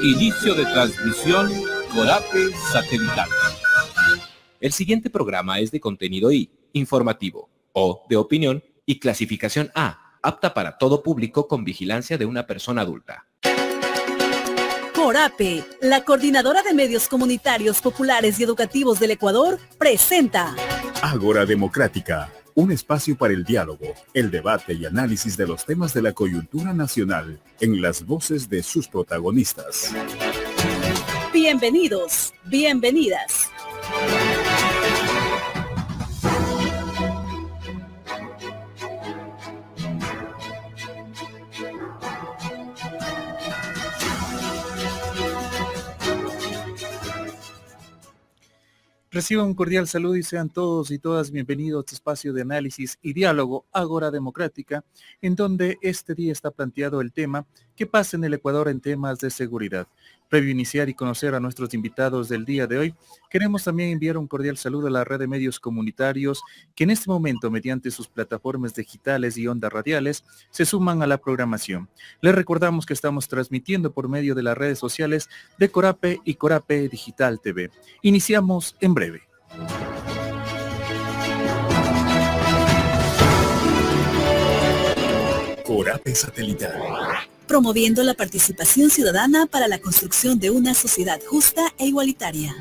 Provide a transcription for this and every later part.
Inicio de transmisión Corape Satelital. El siguiente programa es de contenido I, informativo, O, de opinión, y clasificación A, apta para todo público con vigilancia de una persona adulta. Corape, la coordinadora de medios comunitarios, populares y educativos del Ecuador, presenta Ágora Democrática, un espacio para el diálogo, el debate y análisis de los temas de la coyuntura nacional en las voces de sus protagonistas. Bienvenidos, bienvenidas. Reciban un cordial saludo y sean todos y todas bienvenidos a este espacio de análisis y diálogo Ágora Democrática, en donde este día está planteado el tema ¿qué pasa en el Ecuador en temas de seguridad? Previo a iniciar y conocer a nuestros invitados del día de hoy, queremos también enviar un cordial saludo a la red de medios comunitarios que en este momento, mediante sus plataformas digitales y ondas radiales, se suman a la programación. Les recordamos que estamos transmitiendo por medio de las redes sociales de Corape y Corape Digital TV. Iniciamos en breve. Corape Satelital. Promoviendo la participación ciudadana para la construcción de una sociedad justa e igualitaria.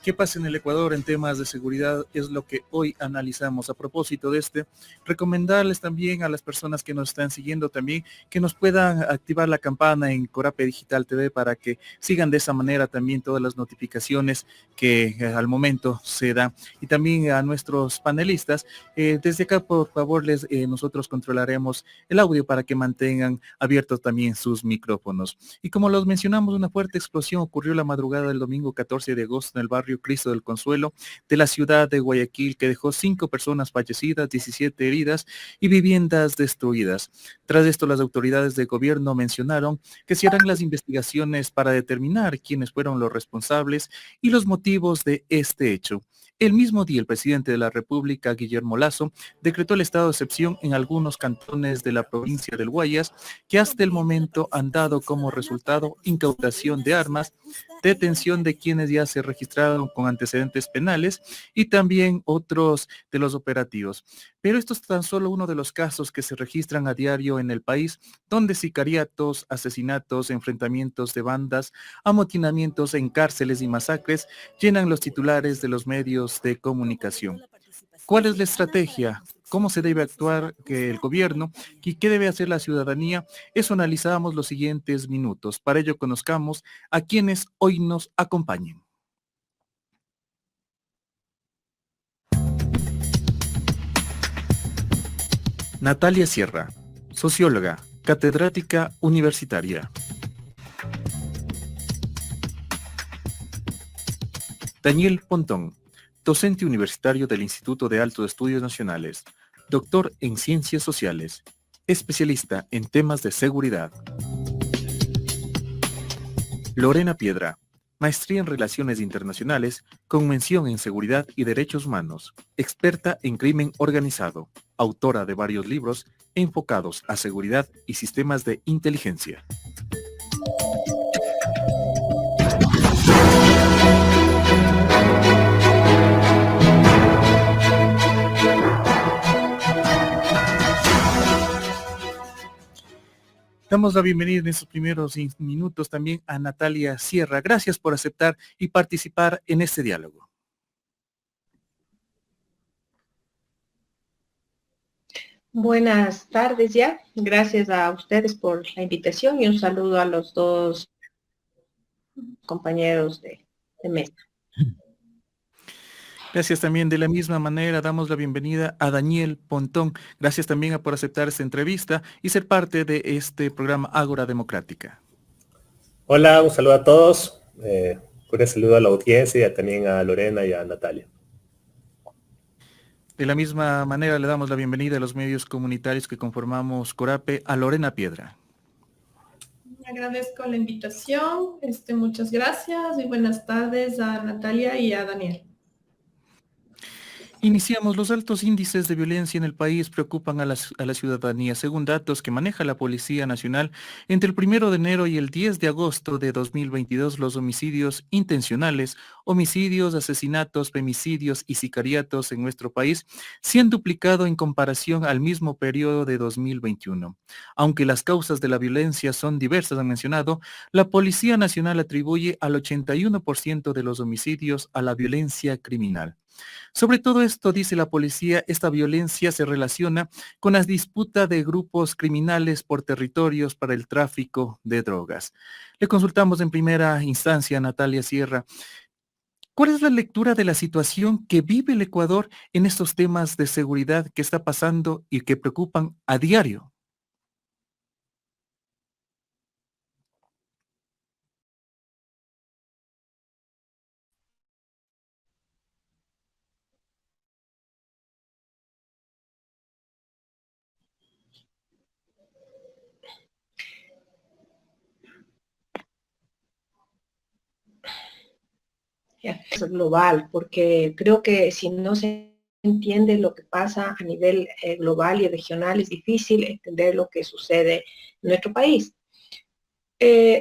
¿Qué pasa en el Ecuador en temas de seguridad? Es lo que hoy analizamos. A propósito de recomendarles también a las personas que nos están siguiendo también que nos puedan activar la campana en Corape Digital TV para que sigan de esa manera también todas las notificaciones que al momento se da. Y también a nuestros panelistas, desde acá por favor nosotros controlaremos el audio para que mantengan abiertos también sus micrófonos. Y como los mencionamos, una fuerte explosión ocurrió la madrugada del domingo 14 de agosto en el barrio Cristo del Consuelo de la ciudad de Guayaquil, que dejó 5 personas fallecidas, 17 heridas y viviendas destruidas. Tras esto, las autoridades de gobierno mencionaron que se harán las investigaciones para determinar quiénes fueron los responsables y los motivos de este hecho. El mismo día, el presidente de la República, Guillermo Lasso, decretó el estado de excepción en algunos cantones de la provincia del Guayas, que hasta el momento han dado como resultado incautación de armas, detención de quienes ya se registraron con antecedentes penales y también otros de los operativos. Pero esto es tan solo uno de los casos que se registran a diario en el país, donde sicariatos, asesinatos, enfrentamientos de bandas, amotinamientos en cárceles y masacres llenan los titulares de los medios de comunicación. ¿Cuál es la estrategia? ¿Cómo se debe actuar el gobierno? ¿Y qué debe hacer la ciudadanía? Eso analizamos los siguientes minutos. Para ello conozcamos a quienes hoy nos acompañen. Natalia Sierra, socióloga, catedrática universitaria. Daniel Pontón, docente universitario del Instituto de Altos Estudios Nacionales, doctor en Ciencias Sociales, especialista en temas de seguridad. Lorena Piedra, maestría en Relaciones Internacionales, con mención en Seguridad y Derechos Humanos, experta en crimen organizado, autora de varios libros enfocados a seguridad y sistemas de inteligencia. Damos la bienvenida en estos primeros minutos también a Natalia Sierra. Gracias por aceptar y participar en este diálogo. Buenas tardes ya. Gracias a ustedes por la invitación y un saludo a los dos compañeros de mesa. Gracias también. De la misma manera damos la bienvenida a Daniel Pontón. Gracias también por aceptar esta entrevista y ser parte de este programa Ágora Democrática. Hola, un saludo a todos. Un saludo a la audiencia y también a Lorena y a Natalia. De la misma manera le damos la bienvenida a los medios comunitarios que conformamos Corape, a Lorena Piedra. Agradezco la invitación, muchas gracias y buenas tardes a Natalia y a Daniel. Iniciamos. Los altos índices de violencia en el país preocupan a la ciudadanía. Según datos que maneja la Policía Nacional, entre el 1 de enero y el 10 de agosto de 2022, los homicidios intencionales, homicidios, asesinatos, femicidios y sicariatos en nuestro país se han duplicado en comparación al mismo periodo de 2021. Aunque las causas de la violencia son diversas, han mencionado, la Policía Nacional atribuye al 81% de los homicidios a la violencia criminal. Sobre todo esto, dice la policía, esta violencia se relaciona con las disputas de grupos criminales por territorios para el tráfico de drogas. Le consultamos en primera instancia a Natalia Sierra. ¿Cuál es la lectura de la situación que vive el Ecuador en estos temas de seguridad que está pasando y que preocupan a diario? Es global, porque creo que si no se entiende lo que pasa a nivel global y regional, es difícil entender lo que sucede en nuestro país.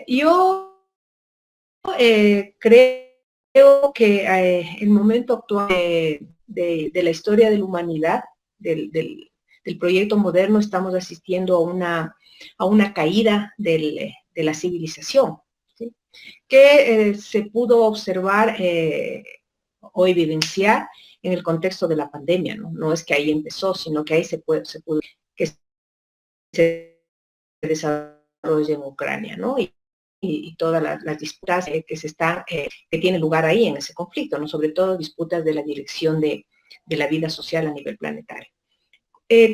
Yo creo que el momento actual de la historia de la humanidad, del proyecto moderno, estamos asistiendo a una caída de la civilización, ¿sí? Que se pudo observar o evidenciar en el contexto de la pandemia, ¿no? No es que ahí empezó, sino que ahí se pudo que se desarrolla en Ucrania, ¿no? Y todas las disputas que tienen lugar ahí en ese conflicto, ¿no? Sobre todo disputas de la dirección de la vida social a nivel planetario.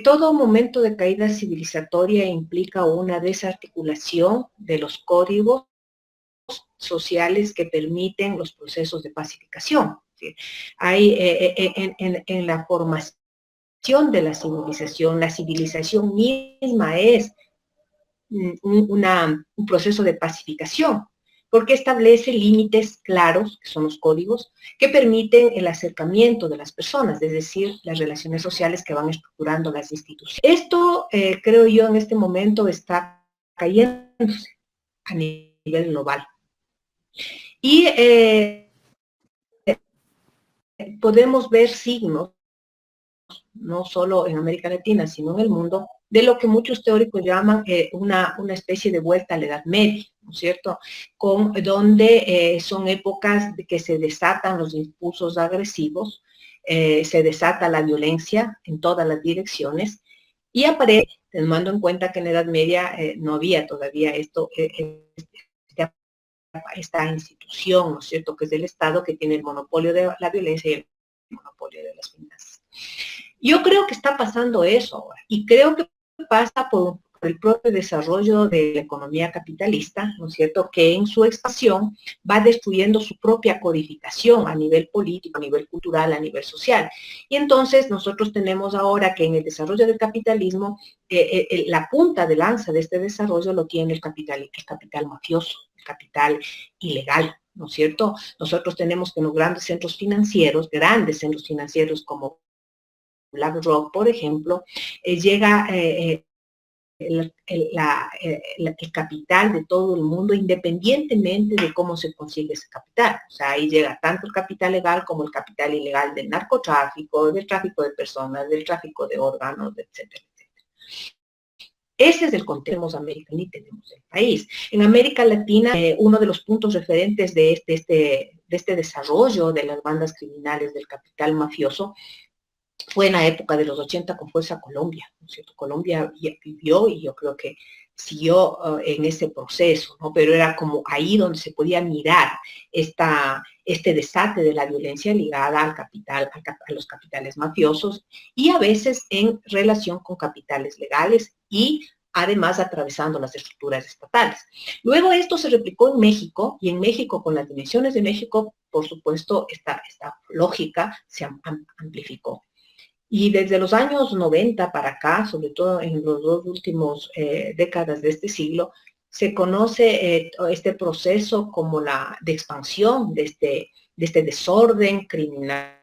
Todo momento de caída civilizatoria implica una desarticulación de los códigos sociales que permiten los procesos de pacificación. ¿Sí? Hay en la formación de la civilización misma es un proceso de pacificación, porque establece límites claros, que son los códigos, que permiten el acercamiento de las personas, es decir, las relaciones sociales que van estructurando las instituciones. Esto, creo yo, en este momento está cayéndose a nivel global. Y podemos ver signos, no solo en América Latina, sino en el mundo, de lo que muchos teóricos llaman una especie de vuelta a la Edad Media, ¿no es cierto? Donde son épocas de que se desatan los impulsos agresivos, se desata la violencia en todas las direcciones, y aparece, tomando en cuenta que en la Edad Media no había todavía esta institución, ¿no es cierto?, que es del Estado, que tiene el monopolio de la violencia y el monopolio de las finanzas. Yo creo que está pasando eso ahora, y creo que pasa por el propio desarrollo de la economía capitalista, ¿no es cierto?, que en su expansión va destruyendo su propia codificación a nivel político, a nivel cultural, a nivel social. Y entonces nosotros tenemos ahora que en el desarrollo del capitalismo, la punta de lanza de este desarrollo lo tiene el capital mafioso, el capital ilegal, ¿no es cierto? Nosotros tenemos que en los grandes centros financieros como BlackRock, por ejemplo, llega el capital de todo el mundo, independientemente de cómo se consigue ese capital. O sea, ahí llega tanto el capital legal como el capital ilegal del narcotráfico, del tráfico de personas, del tráfico de órganos, etcétera, etcétera. Ese es el contexto que tenemos América Latina, tenemos el país. En América Latina, uno de los puntos referentes de este desarrollo de las bandas criminales del capital mafioso fue en la época de los 80 con fuerza Colombia, ¿no es cierto? Colombia vivió y yo creo que siguió en ese proceso, ¿no? Pero era como ahí donde se podía mirar este desate de la violencia ligada al capital, a los capitales mafiosos, y a veces en relación con capitales legales y además atravesando las estructuras estatales. Luego esto se replicó en México, y en México, con las dimensiones de México, por supuesto, esta lógica se amplificó. Y desde los años 90 para acá, sobre todo en los dos últimos décadas de este siglo, se conoce este proceso como de expansión de este desorden criminal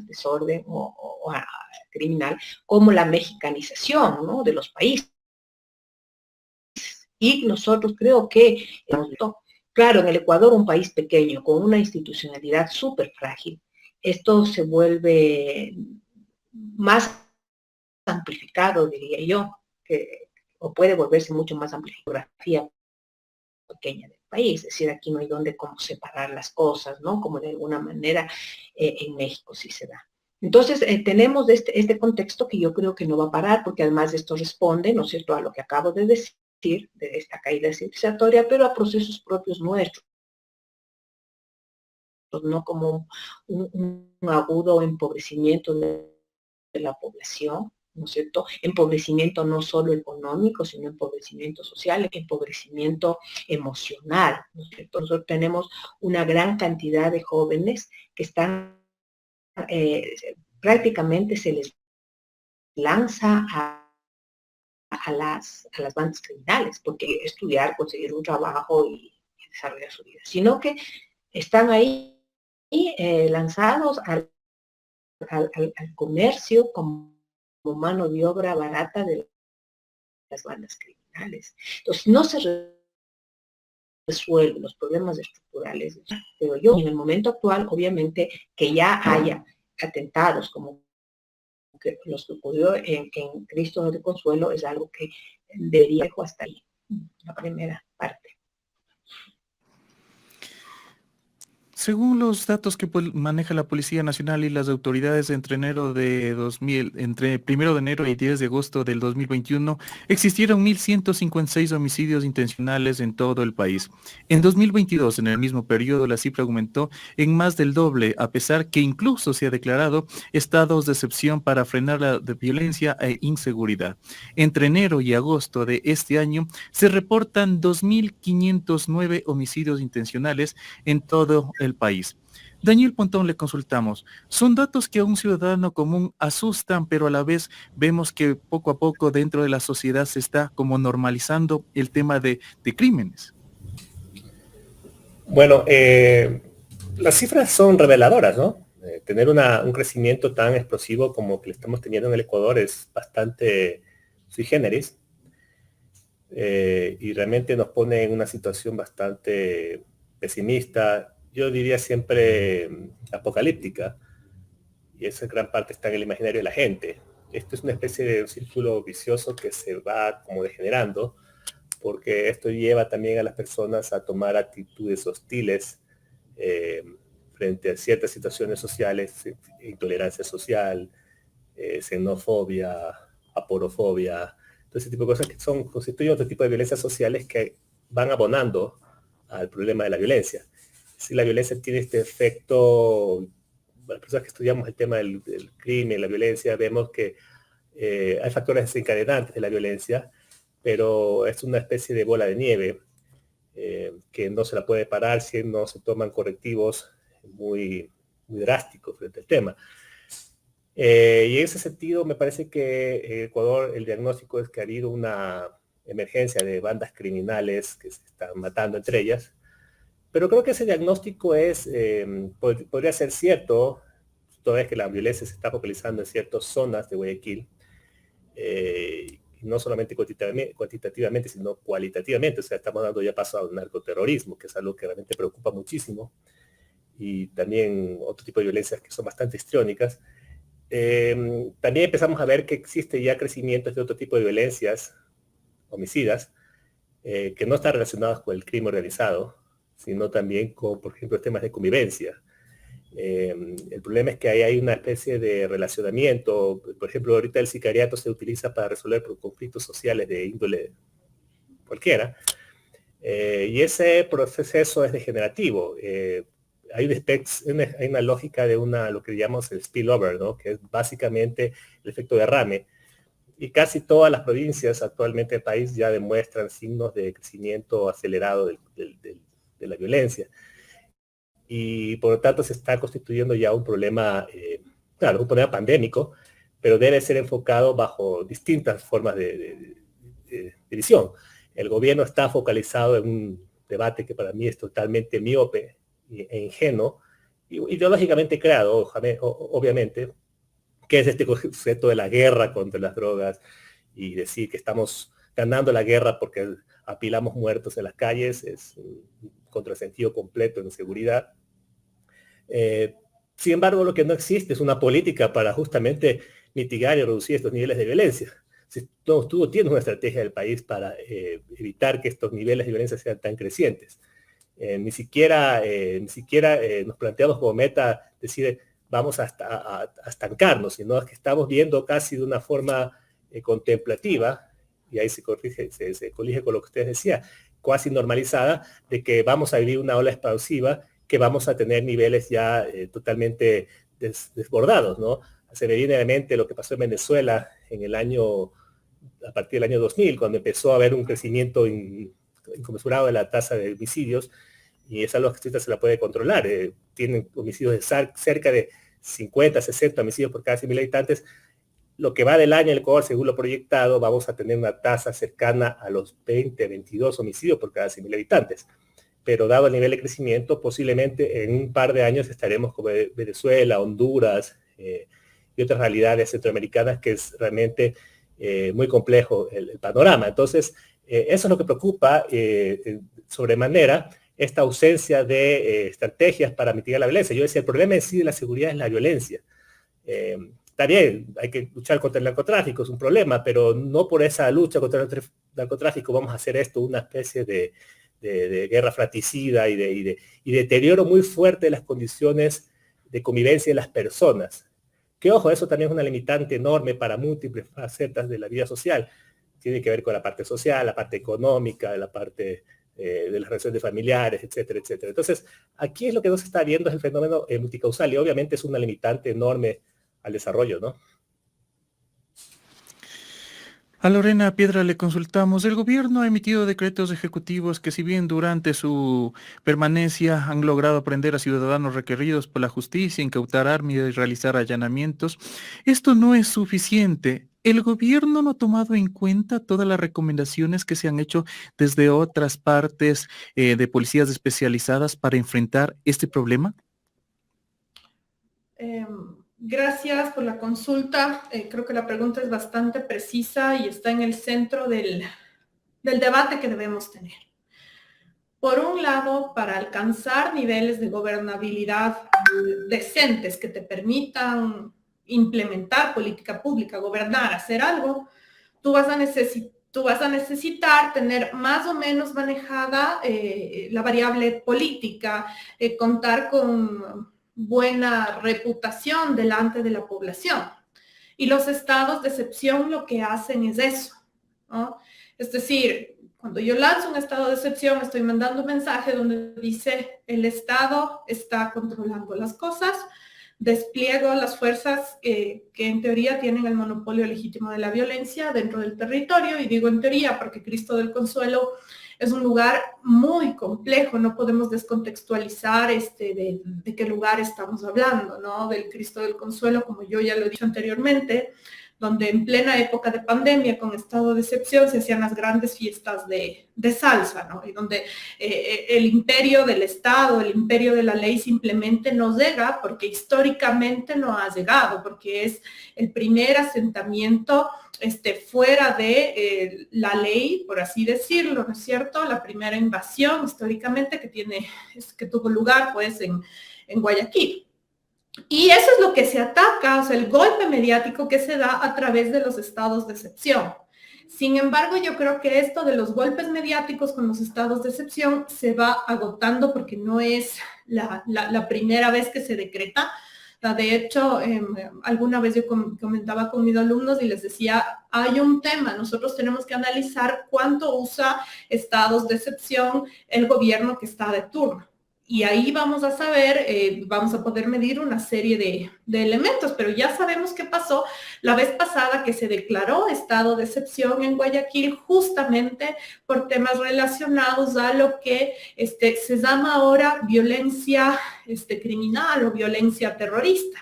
desorden o criminal, como la mexicanización, ¿no?, de los países. Y nosotros creo que, claro, en el Ecuador, un país pequeño, con una institucionalidad súper frágil, esto se vuelve más amplificado, diría yo, o puede volverse mucho más amplificada pequeña del país, es decir, aquí no hay donde cómo separar las cosas, ¿no? Como de alguna manera en México sí se da. Entonces, tenemos este contexto que yo creo que no va a parar, porque además esto responde, ¿no es cierto?, a lo que acabo de decir, de esta caída civilizatoria, pero a procesos propios nuestros, no como un agudo empobrecimiento de la población, ¿no es cierto? Empobrecimiento no solo económico, sino empobrecimiento social, empobrecimiento emocional, ¿no es cierto? Nosotros tenemos una gran cantidad de jóvenes que están, prácticamente se les lanza a las bandas criminales, porque estudiar, conseguir un trabajo y desarrollar su vida, sino que están ahí lanzados al comercio como mano de obra barata de las bandas criminales. Entonces, no se resuelven los problemas estructurales, pero yo, en el momento actual, obviamente, que ya haya atentados como los que ocurrió en Cristo de Consuelo, es algo que debería dejar hasta ahí, la primera parte. Según los datos que maneja la Policía Nacional y las autoridades entre enero de 2000, entre 1 de enero y 10 de agosto del 2021, existieron 1.156 homicidios intencionales en todo el país. En 2022, en el mismo periodo, la cifra aumentó en más del doble, a pesar que incluso se ha declarado estados de excepción para frenar la violencia e inseguridad. Entre enero y agosto de este año, se reportan 2.509 homicidios intencionales en todo el país. Daniel Pontón, le consultamos. Son datos que a un ciudadano común asustan, pero a la vez vemos que poco a poco dentro de la sociedad se está como normalizando el tema de crímenes. Bueno, las cifras son reveladoras, ¿no? Tener un crecimiento tan explosivo como que estamos teniendo en el Ecuador es bastante sui generis, y realmente nos pone en una situación bastante pesimista, yo diría siempre apocalíptica, y esa gran parte está en el imaginario de la gente. Esto es una especie de un círculo vicioso que se va como degenerando, porque esto lleva también a las personas a tomar actitudes hostiles frente a ciertas situaciones sociales, intolerancia social, xenofobia, aporofobia, todo ese tipo de cosas que constituyen otro tipo de violencias sociales que van abonando al problema de la violencia. Si la violencia tiene este efecto, las personas que estudiamos el tema del crimen, la violencia, vemos que hay factores desencadenantes de la violencia, pero es una especie de bola de nieve que no se la puede parar si no se toman correctivos muy drásticos frente al tema. Y en ese sentido me parece que en Ecuador el diagnóstico es que ha habido una emergencia de bandas criminales que se están matando entre ellas, pero creo que ese diagnóstico podría ser cierto, toda vez que la violencia se está focalizando en ciertas zonas de Guayaquil, no solamente cuantitativamente, sino cualitativamente. O sea, estamos dando ya paso al narcoterrorismo, que es algo que realmente preocupa muchísimo, y también otro tipo de violencias que son bastante histriónicas. También empezamos a ver que existe ya crecimientos de otro tipo de violencias homicidas, que no están relacionados con el crimen organizado, sino también con, por ejemplo, temas de convivencia. El problema es que ahí hay una especie de relacionamiento. Por ejemplo, ahorita el sicariato se utiliza para resolver conflictos sociales de índole cualquiera, y ese proceso es degenerativo. Hay una lógica de lo que llamamos el spillover, ¿no?, que es básicamente el efecto derrame, y casi todas las provincias actualmente del país ya demuestran signos de crecimiento acelerado de la violencia. Y por lo tanto se está constituyendo ya un problema, claro, un problema pandémico, pero debe ser enfocado bajo distintas formas de visión. El gobierno está focalizado en un debate que para mí es totalmente miope e ingenuo, ideológicamente creado, obviamente, que es este concepto de la guerra contra las drogas y decir que estamos ganando la guerra porque apilamos muertos en las calles, es un contrasentido completo en seguridad. Sin embargo, lo que no existe es una política para justamente mitigar y reducir estos niveles de violencia. Si tú tienes una estrategia del país para evitar que estos niveles de violencia sean tan crecientes. Ni siquiera nos planteamos como meta decir vamos a estancarnos, sino que estamos viendo casi de una forma contemplativa, y ahí se colige con lo que ustedes decían, casi normalizada, de que vamos a vivir una ola expansiva, que vamos a tener niveles ya totalmente desbordados, ¿no? Se me viene a la mente lo que pasó en Venezuela a partir del año 2000, cuando empezó a haber un crecimiento inconmensurado de la tasa de homicidios, y es algo que ahorita se la puede controlar. Tienen homicidios de cerca de 50, 60 homicidios por cada 100.000 habitantes. Lo que va del año en el Ecuador, según lo proyectado, vamos a tener una tasa cercana a los 20, 22 homicidios por cada 100.000 habitantes. Pero dado el nivel de crecimiento, posiblemente en un par de años estaremos como Venezuela, Honduras y otras realidades centroamericanas, que es realmente muy complejo el panorama. Entonces, eso es lo que preocupa sobremanera, esta ausencia de estrategias para mitigar la violencia. Yo decía, el problema en sí de la seguridad es la violencia. Está bien, hay que luchar contra el narcotráfico, es un problema, pero no por esa lucha contra el narcotráfico vamos a hacer esto una especie de guerra fratricida y de deterioro muy fuerte de las condiciones de convivencia de las personas. Que ojo, eso también es una limitante enorme para múltiples facetas de la vida social. Tiene que ver con la parte social, la parte económica, la parte de las relaciones familiares, etcétera, etcétera. Entonces, aquí es lo que no se está viendo, es el fenómeno multicausal, y obviamente es una limitante enorme al desarrollo, ¿no? A Lorena Piedra le consultamos. El gobierno ha emitido decretos ejecutivos que, si bien durante su permanencia han logrado prender a ciudadanos requeridos por la justicia, incautar armas y realizar allanamientos, esto no es suficiente. ¿El gobierno no ha tomado en cuenta todas las recomendaciones que se han hecho desde otras partes de policías especializadas para enfrentar este problema? Gracias por la consulta. Creo que la pregunta es bastante precisa y está en el centro del debate que debemos tener. Por un lado, para alcanzar niveles de gobernabilidad decentes que te permitan implementar política pública, gobernar, hacer algo, tú vas a necesitar tener más o menos manejada la variable política, contar con buena reputación delante de la población. Y los estados de excepción lo que hacen es eso, ¿no? Es decir, cuando yo lanzo un estado de excepción, estoy mandando un mensaje donde dice el Estado está controlando las cosas, despliego las fuerzas que en teoría tienen el monopolio legítimo de la violencia dentro del territorio, y digo en teoría porque Cristo del Consuelo es un lugar muy complejo, no podemos descontextualizar de qué lugar estamos hablando, ¿no? Del Cristo del Consuelo, como yo ya lo he dicho anteriormente, donde en plena época de pandemia, con estado de excepción, se hacían las grandes fiestas de salsa, ¿no? Y donde el imperio del Estado, el imperio de la ley simplemente no llega, porque históricamente no ha llegado, porque es el primer asentamiento fuera de la ley, por así decirlo, ¿no es cierto? La primera invasión históricamente que tuvo lugar, pues, en Guayaquil. Y eso es lo que se ataca, o sea, el golpe mediático que se da a través de los estados de excepción. Sin embargo, yo creo que esto de los golpes mediáticos con los estados de excepción se va agotando porque no es la primera vez que se decreta. De hecho, alguna vez yo comentaba con mis alumnos y les decía, hay un tema, nosotros tenemos que analizar cuánto usa estados de excepción el gobierno que está de turno. Y ahí vamos a saber, vamos a poder medir una serie de elementos, pero ya sabemos qué pasó la vez pasada que se declaró estado de excepción en Guayaquil justamente por temas relacionados a lo que se llama ahora violencia criminal o violencia terrorista.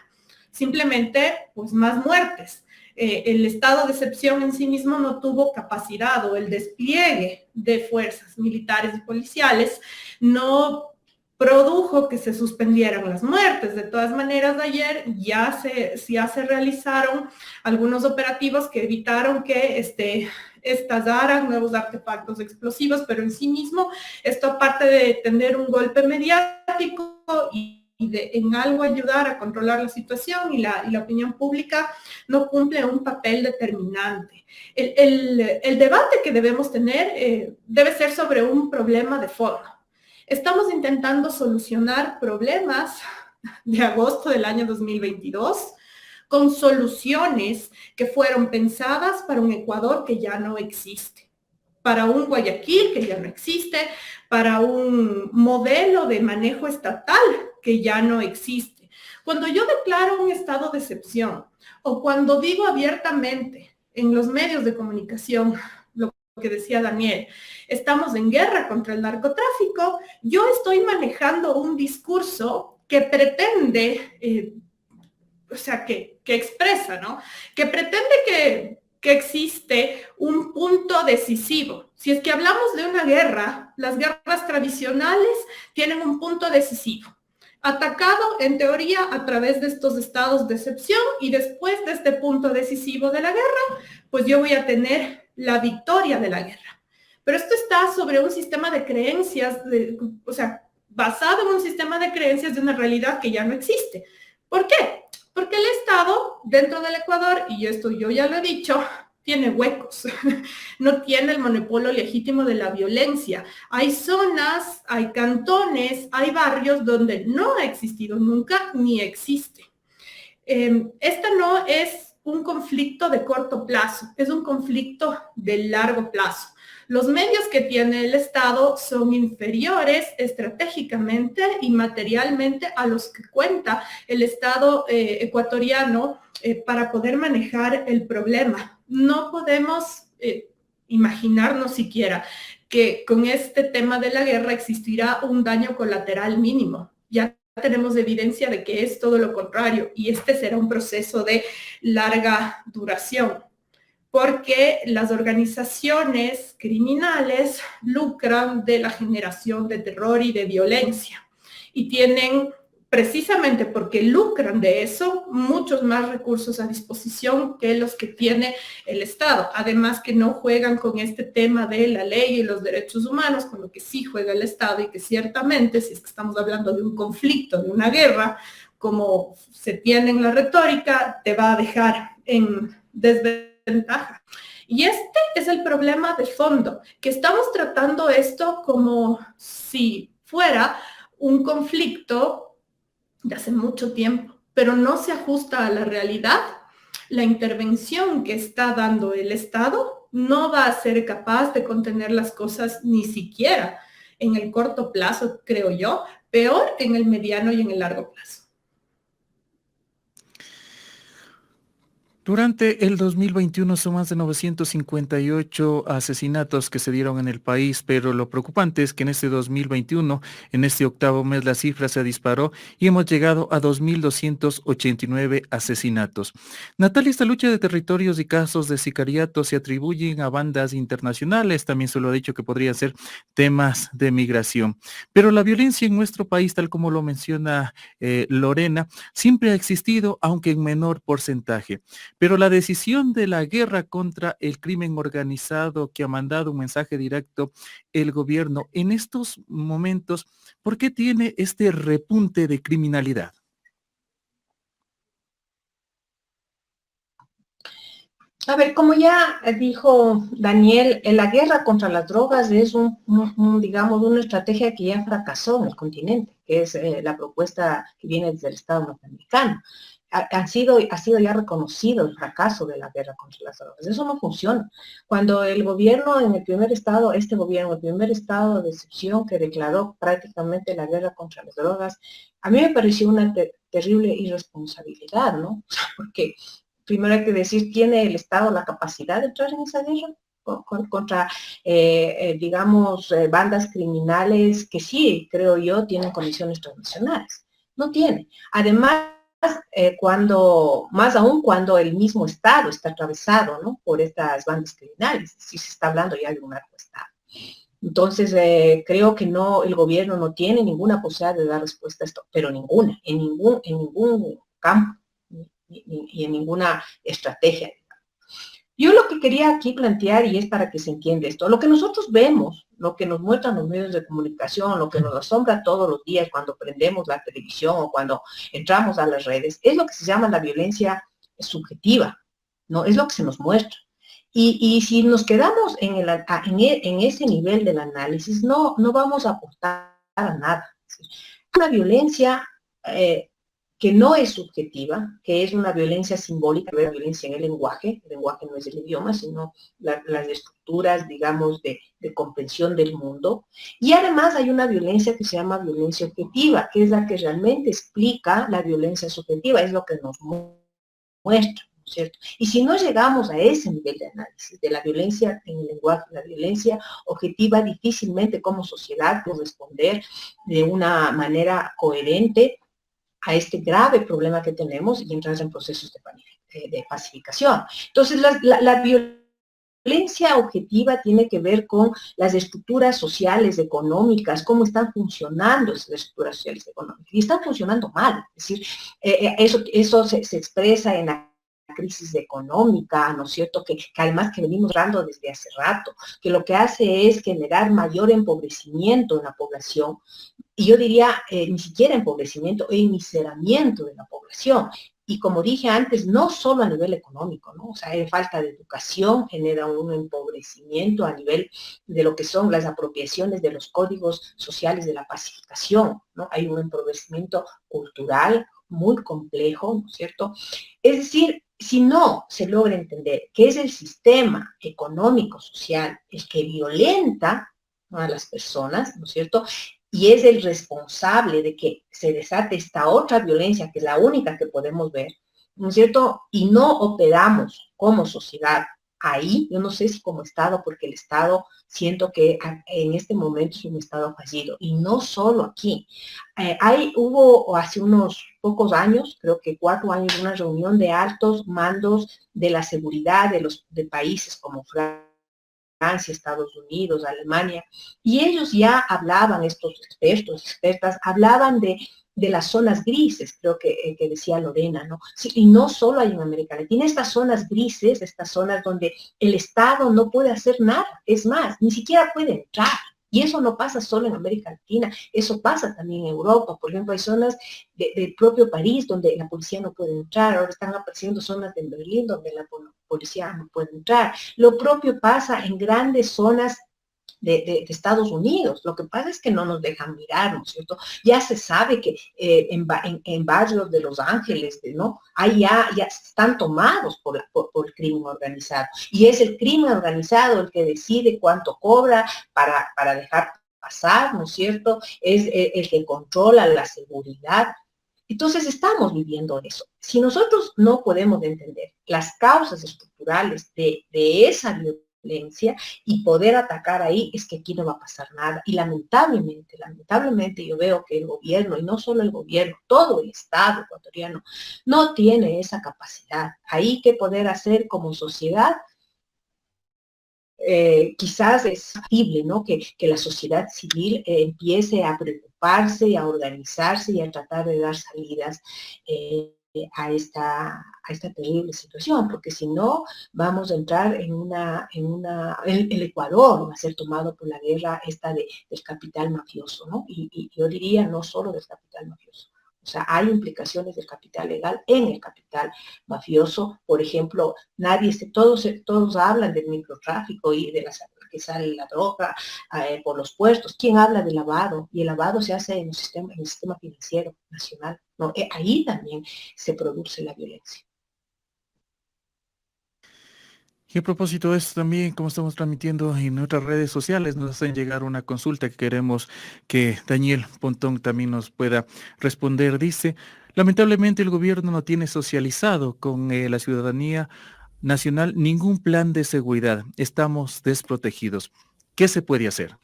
Simplemente, pues, más muertes. El estado de excepción en sí mismo no tuvo capacidad, o el despliegue de fuerzas militares y policiales no produjo que se suspendieran las muertes. De todas maneras, ayer ya se realizaron algunos operativos que evitaron que estallaran nuevos artefactos explosivos, pero en sí mismo esto, aparte de tener un golpe mediático y de en algo ayudar a controlar la situación y la opinión pública, no cumple un papel determinante. El debate que debemos tener debe ser sobre un problema de fondo. Estamos intentando solucionar problemas de agosto del año 2022 con soluciones que fueron pensadas para un Ecuador que ya no existe, para un Guayaquil que ya no existe, para un modelo de manejo estatal que ya no existe. Cuando yo declaro un estado de excepción o cuando digo abiertamente en los medios de comunicación lo que decía Daniel, estamos en guerra contra el narcotráfico, yo estoy manejando un discurso que pretende, que expresa, ¿no? Que pretende que existe un punto decisivo. Si es que hablamos de una guerra, las guerras tradicionales tienen un punto decisivo, atacado en teoría a través de estos estados de excepción, y después de este punto decisivo de la guerra, pues yo voy a tener la victoria de la guerra. Pero esto está sobre un sistema de creencias, basado en un sistema de creencias de una realidad que ya no existe. ¿Por qué? Porque el Estado dentro del Ecuador, y esto yo ya lo he dicho, tiene huecos, no tiene el monopolio legítimo de la violencia. Hay zonas, hay cantones, hay barrios donde no ha existido nunca ni existe. Esta no es un conflicto de corto plazo, es un conflicto de largo plazo. Los medios que tiene el Estado son inferiores estratégicamente y materialmente a los que cuenta el Estado ecuatoriano para poder manejar el problema. No podemos imaginarnos siquiera que con este tema de la guerra existirá un daño colateral mínimo. Ya tenemos evidencia de que es todo lo contrario, y este será un proceso de larga duración, porque las organizaciones criminales lucran de la generación de terror y de violencia, y tienen, precisamente porque lucran de eso, muchos más recursos a disposición que los que tiene el Estado. Además que no juegan con este tema de la ley y los derechos humanos, con lo que sí juega el Estado, y que ciertamente, si es que estamos hablando de un conflicto, de una guerra, como se tiene en la retórica, te va a dejar en desventaja. Y este es el problema de fondo, que estamos tratando esto como si fuera un conflicto de hace mucho tiempo, pero no se ajusta a la realidad. La intervención que está dando el Estado no va a ser capaz de contener las cosas ni siquiera en el corto plazo, creo yo, peor en el mediano y en el largo plazo. Durante el 2021 son más de 958 asesinatos que se dieron en el país, pero lo preocupante es que en este 2021, en este octavo mes, la cifra se disparó y hemos llegado a 2.289 asesinatos. Natalia, esta lucha de territorios y casos de sicariato se atribuyen a bandas internacionales, también se lo ha dicho que podrían ser temas de migración. Pero la violencia en nuestro país, tal como lo menciona Lorena, siempre ha existido, aunque en menor porcentaje. Pero la decisión de la guerra contra el crimen organizado que ha mandado un mensaje directo el gobierno en estos momentos, ¿por qué tiene este repunte de criminalidad? A ver, como ya dijo Daniel, la guerra contra las drogas es digamos, una estrategia que ya fracasó en el continente, que es la propuesta que viene desde el Estado norteamericano. Ha sido ya reconocido el fracaso de la guerra contra las drogas. Eso no funciona. Cuando el gobierno en el primer estado, el primer estado de excepción que declaró prácticamente la guerra contra las drogas, a mí me pareció una terrible irresponsabilidad, ¿no? Porque primero hay que decir, ¿tiene el Estado la capacidad de entrar en esa guerra contra, digamos, bandas criminales que sí, creo yo, tienen condiciones transnacionales? No tiene. Además, más aún cuando el mismo Estado está atravesado, ¿no?, por estas bandas criminales, si se está hablando ya de un narcoestado. Entonces, creo que no, el gobierno no tiene ninguna posibilidad de dar respuesta a esto, pero ninguna, en ningún campo y en ninguna estrategia. Yo lo que quería aquí plantear, y es para que se entienda esto, lo que nosotros vemos, lo que nos muestran los medios de comunicación, lo que nos asombra todos los días cuando prendemos la televisión o cuando entramos a las redes, es lo que se llama la violencia subjetiva, ¿no? Es lo que se nos muestra. Y si nos quedamos en ese nivel del análisis, no vamos a aportar a nada. Una violencia que no es subjetiva, que es una violencia simbólica, la violencia en el lenguaje no es el idioma, sino las estructuras, digamos, de comprensión del mundo. Y además hay una violencia que se llama violencia objetiva, que es la que realmente explica la violencia subjetiva, es lo que nos muestra. ¿Cierto? Y si no llegamos a ese nivel de análisis de la violencia en el lenguaje, la violencia objetiva, difícilmente como sociedad podemos responder de una manera coherente a este grave problema que tenemos y entrar en procesos de pacificación. Entonces, la violencia objetiva tiene que ver con las estructuras sociales, económicas, cómo están funcionando esas estructuras sociales económicas. Y están funcionando mal. Es decir, eso se expresa en la crisis económica, ¿no es cierto? Que además que venimos dando desde hace rato, que lo que hace es generar mayor empobrecimiento en la población, y yo diría ni siquiera empobrecimiento, enmiseramiento de la población. Y como dije antes, no solo a nivel económico, ¿no? O sea, hay falta de educación, genera un empobrecimiento a nivel de lo que son las apropiaciones de los códigos sociales de la pacificación, ¿no? Hay un empobrecimiento cultural muy complejo, ¿no es cierto? Es decir, si no se logra entender que es el sistema económico social el que violenta, ¿no?, a las personas, ¿no es cierto?, y es el responsable de que se desate esta otra violencia, que es la única que podemos ver, ¿no es cierto?, y no operamos como sociedad ahí, yo no sé si como Estado, porque el Estado siento que en este momento es un Estado fallido, y no solo aquí. Hubo hace unos pocos años, creo que 4 años, una reunión de altos mandos de la seguridad de países como Francia, Estados Unidos, Alemania, y ellos ya hablaban, estos expertas, hablaban de las zonas grises, creo que decía Lorena, ¿no? Sí, y no solo hay en América Latina, estas zonas grises, estas zonas donde el Estado no puede hacer nada, es más, ni siquiera puede entrar. Y eso no pasa solo en América Latina, eso pasa también en Europa. Por ejemplo, hay zonas del propio París donde la policía no puede entrar, ahora están apareciendo zonas de Berlín donde la policía no puede entrar. Lo propio pasa en grandes zonas de Estados Unidos. Lo que pasa es que no nos dejan mirar, ¿no es cierto? Ya se sabe que en barrios de Los Ángeles, ¿no?, ahí ya están tomados por el crimen organizado. Y es el crimen organizado el que decide cuánto cobra para dejar pasar, ¿no es cierto? Es el que controla la seguridad. Entonces estamos viviendo eso. Si nosotros no podemos entender las causas estructurales de esa violencia y poder atacar ahí, es que aquí no va a pasar nada. Y lamentablemente yo veo que el gobierno, y no solo el gobierno, todo el Estado ecuatoriano, no tiene esa capacidad. Ahí que poder hacer como sociedad, quizás es factible, ¿no?, que la sociedad civil empiece a preocuparse, a organizarse y a tratar de dar salidas a esta terrible situación, porque si no vamos a entrar el Ecuador va a ser tomado por la guerra del capital mafioso, ¿no? Y yo diría no solo del capital mafioso. O sea, hay implicaciones del capital legal en el capital mafioso. Por ejemplo, todos hablan del microtráfico y de que sale la droga por los puertos. ¿Quién habla de lavado? Y el lavado se hace en el sistema financiero nacional, ¿no? Ahí también se produce la violencia. Y a propósito de esto también, como estamos transmitiendo en nuestras redes sociales, nos hacen llegar una consulta que queremos que Daniel Pontón también nos pueda responder. Dice, lamentablemente el gobierno no tiene socializado con la ciudadanía nacional ningún plan de seguridad. Estamos desprotegidos. ¿Qué se puede hacer?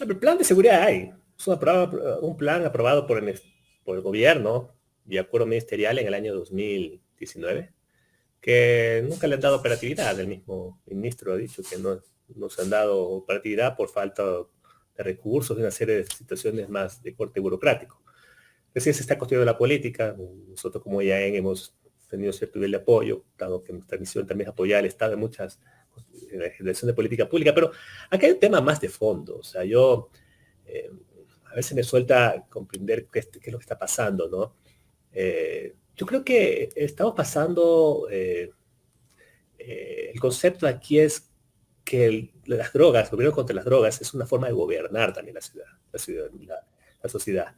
El plan de seguridad hay. Es un plan aprobado por el gobierno y acuerdo ministerial en el año 2019. Que nunca le han dado operatividad. El mismo ministro ha dicho que no no se han dado operatividad por falta de recursos, de una serie de situaciones más de corte burocrático. Recién se está construyendo la política, nosotros como IAEN hemos tenido cierto nivel de apoyo, dado que nuestra misión también es apoyar al Estado en la generación de política pública, pero acá hay un tema más de fondo. O sea, a veces me suelta comprender qué es lo que está pasando, ¿no? Yo creo que estamos pasando, el concepto aquí es que las drogas, el gobierno contra las drogas, es una forma de gobernar también la sociedad.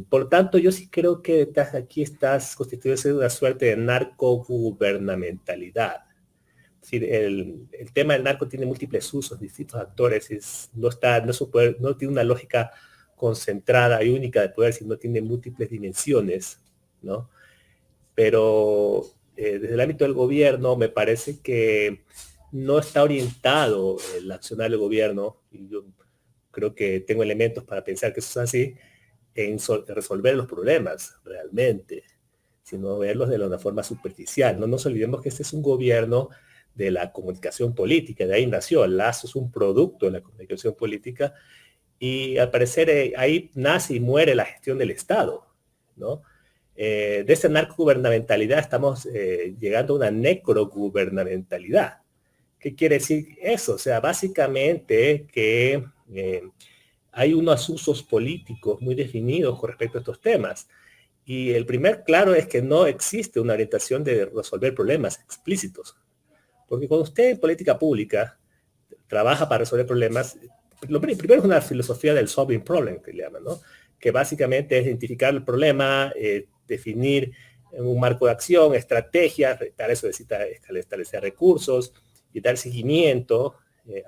Por tanto, yo sí creo que aquí estás constituyéndose una suerte de narcogubernamentalidad. Es decir, el tema del narco tiene múltiples usos, distintos actores, no tiene una lógica concentrada y única de poder, sino tiene múltiples dimensiones, ¿no? Pero desde el ámbito del gobierno me parece que no está orientado el accionar del gobierno, y yo creo que tengo elementos para pensar que eso es así, en resolver los problemas realmente, sino verlos de una forma superficial. No nos olvidemos que este es un gobierno de la comunicación política, de ahí nació. El Lazo es un producto de la comunicación política y al parecer ahí nace y muere la gestión del Estado, ¿no? De esa narcogubernamentalidad estamos llegando a una necrogubernamentalidad. ¿Qué quiere decir eso? O sea, básicamente que hay unos usos políticos muy definidos con respecto a estos temas. Y el primer claro es que no existe una orientación de resolver problemas explícitos. Porque cuando usted en política pública trabaja para resolver problemas, lo primero es una filosofía del solving problem, que le llaman, ¿no? Que básicamente es identificar el problema, definir un marco de acción, estrategias, para eso necesita establecer recursos y dar seguimiento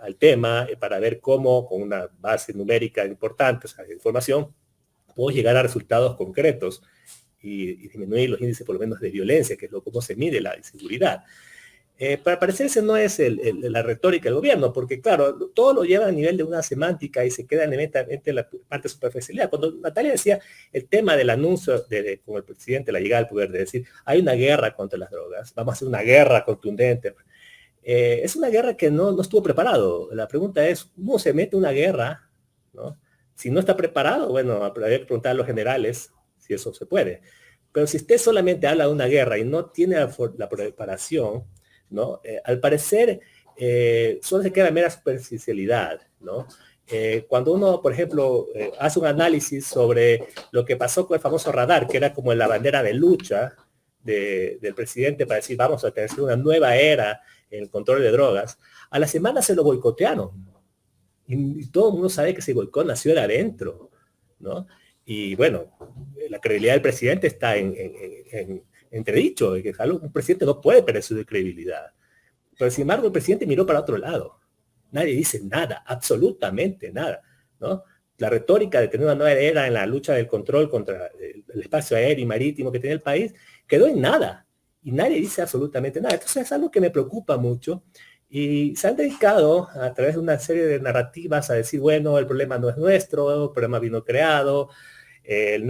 al tema para ver cómo, con una base numérica importante, o sea, de información, puedo llegar a resultados concretos y disminuir los índices, por lo menos, de violencia, que es cómo se mide la inseguridad. Para parecerse no es la retórica del gobierno, porque claro, todo lo lleva a nivel de una semántica y se queda en la parte superficialidad. Cuando Natalia decía el tema del anuncio con el presidente, la llegada al poder, de decir, hay una guerra contra las drogas, vamos a hacer una guerra contundente. Es una guerra que no estuvo preparado. La pregunta es, ¿cómo se mete una guerra, ¿no? Si no está preparado, bueno, habría que preguntar a los generales si eso se puede. Pero si usted solamente habla de una guerra y no tiene la preparación, ¿no? Al parecer, solo se queda mera superficialidad, ¿no? Cuando uno, por ejemplo, hace un análisis sobre lo que pasó con el famoso radar, que era como la bandera de lucha del presidente para decir, vamos a tener una nueva era en el control de drogas, a la semana se lo boicotearon. Y todo el mundo sabe que ese boicot nació de adentro, ¿no? Y bueno, la credibilidad del presidente está en entredicho, que un presidente no puede perder su credibilidad. Pero sin embargo, el presidente miró para otro lado. Nadie dice nada, absolutamente nada, ¿no? La retórica de tener una nueva era en la lucha del control contra el espacio aéreo y marítimo que tiene el país quedó en nada. Y nadie dice absolutamente nada. Entonces es algo que me preocupa mucho. Y se han dedicado a través de una serie de narrativas a decir, bueno, el problema no es nuestro, el problema vino creado, el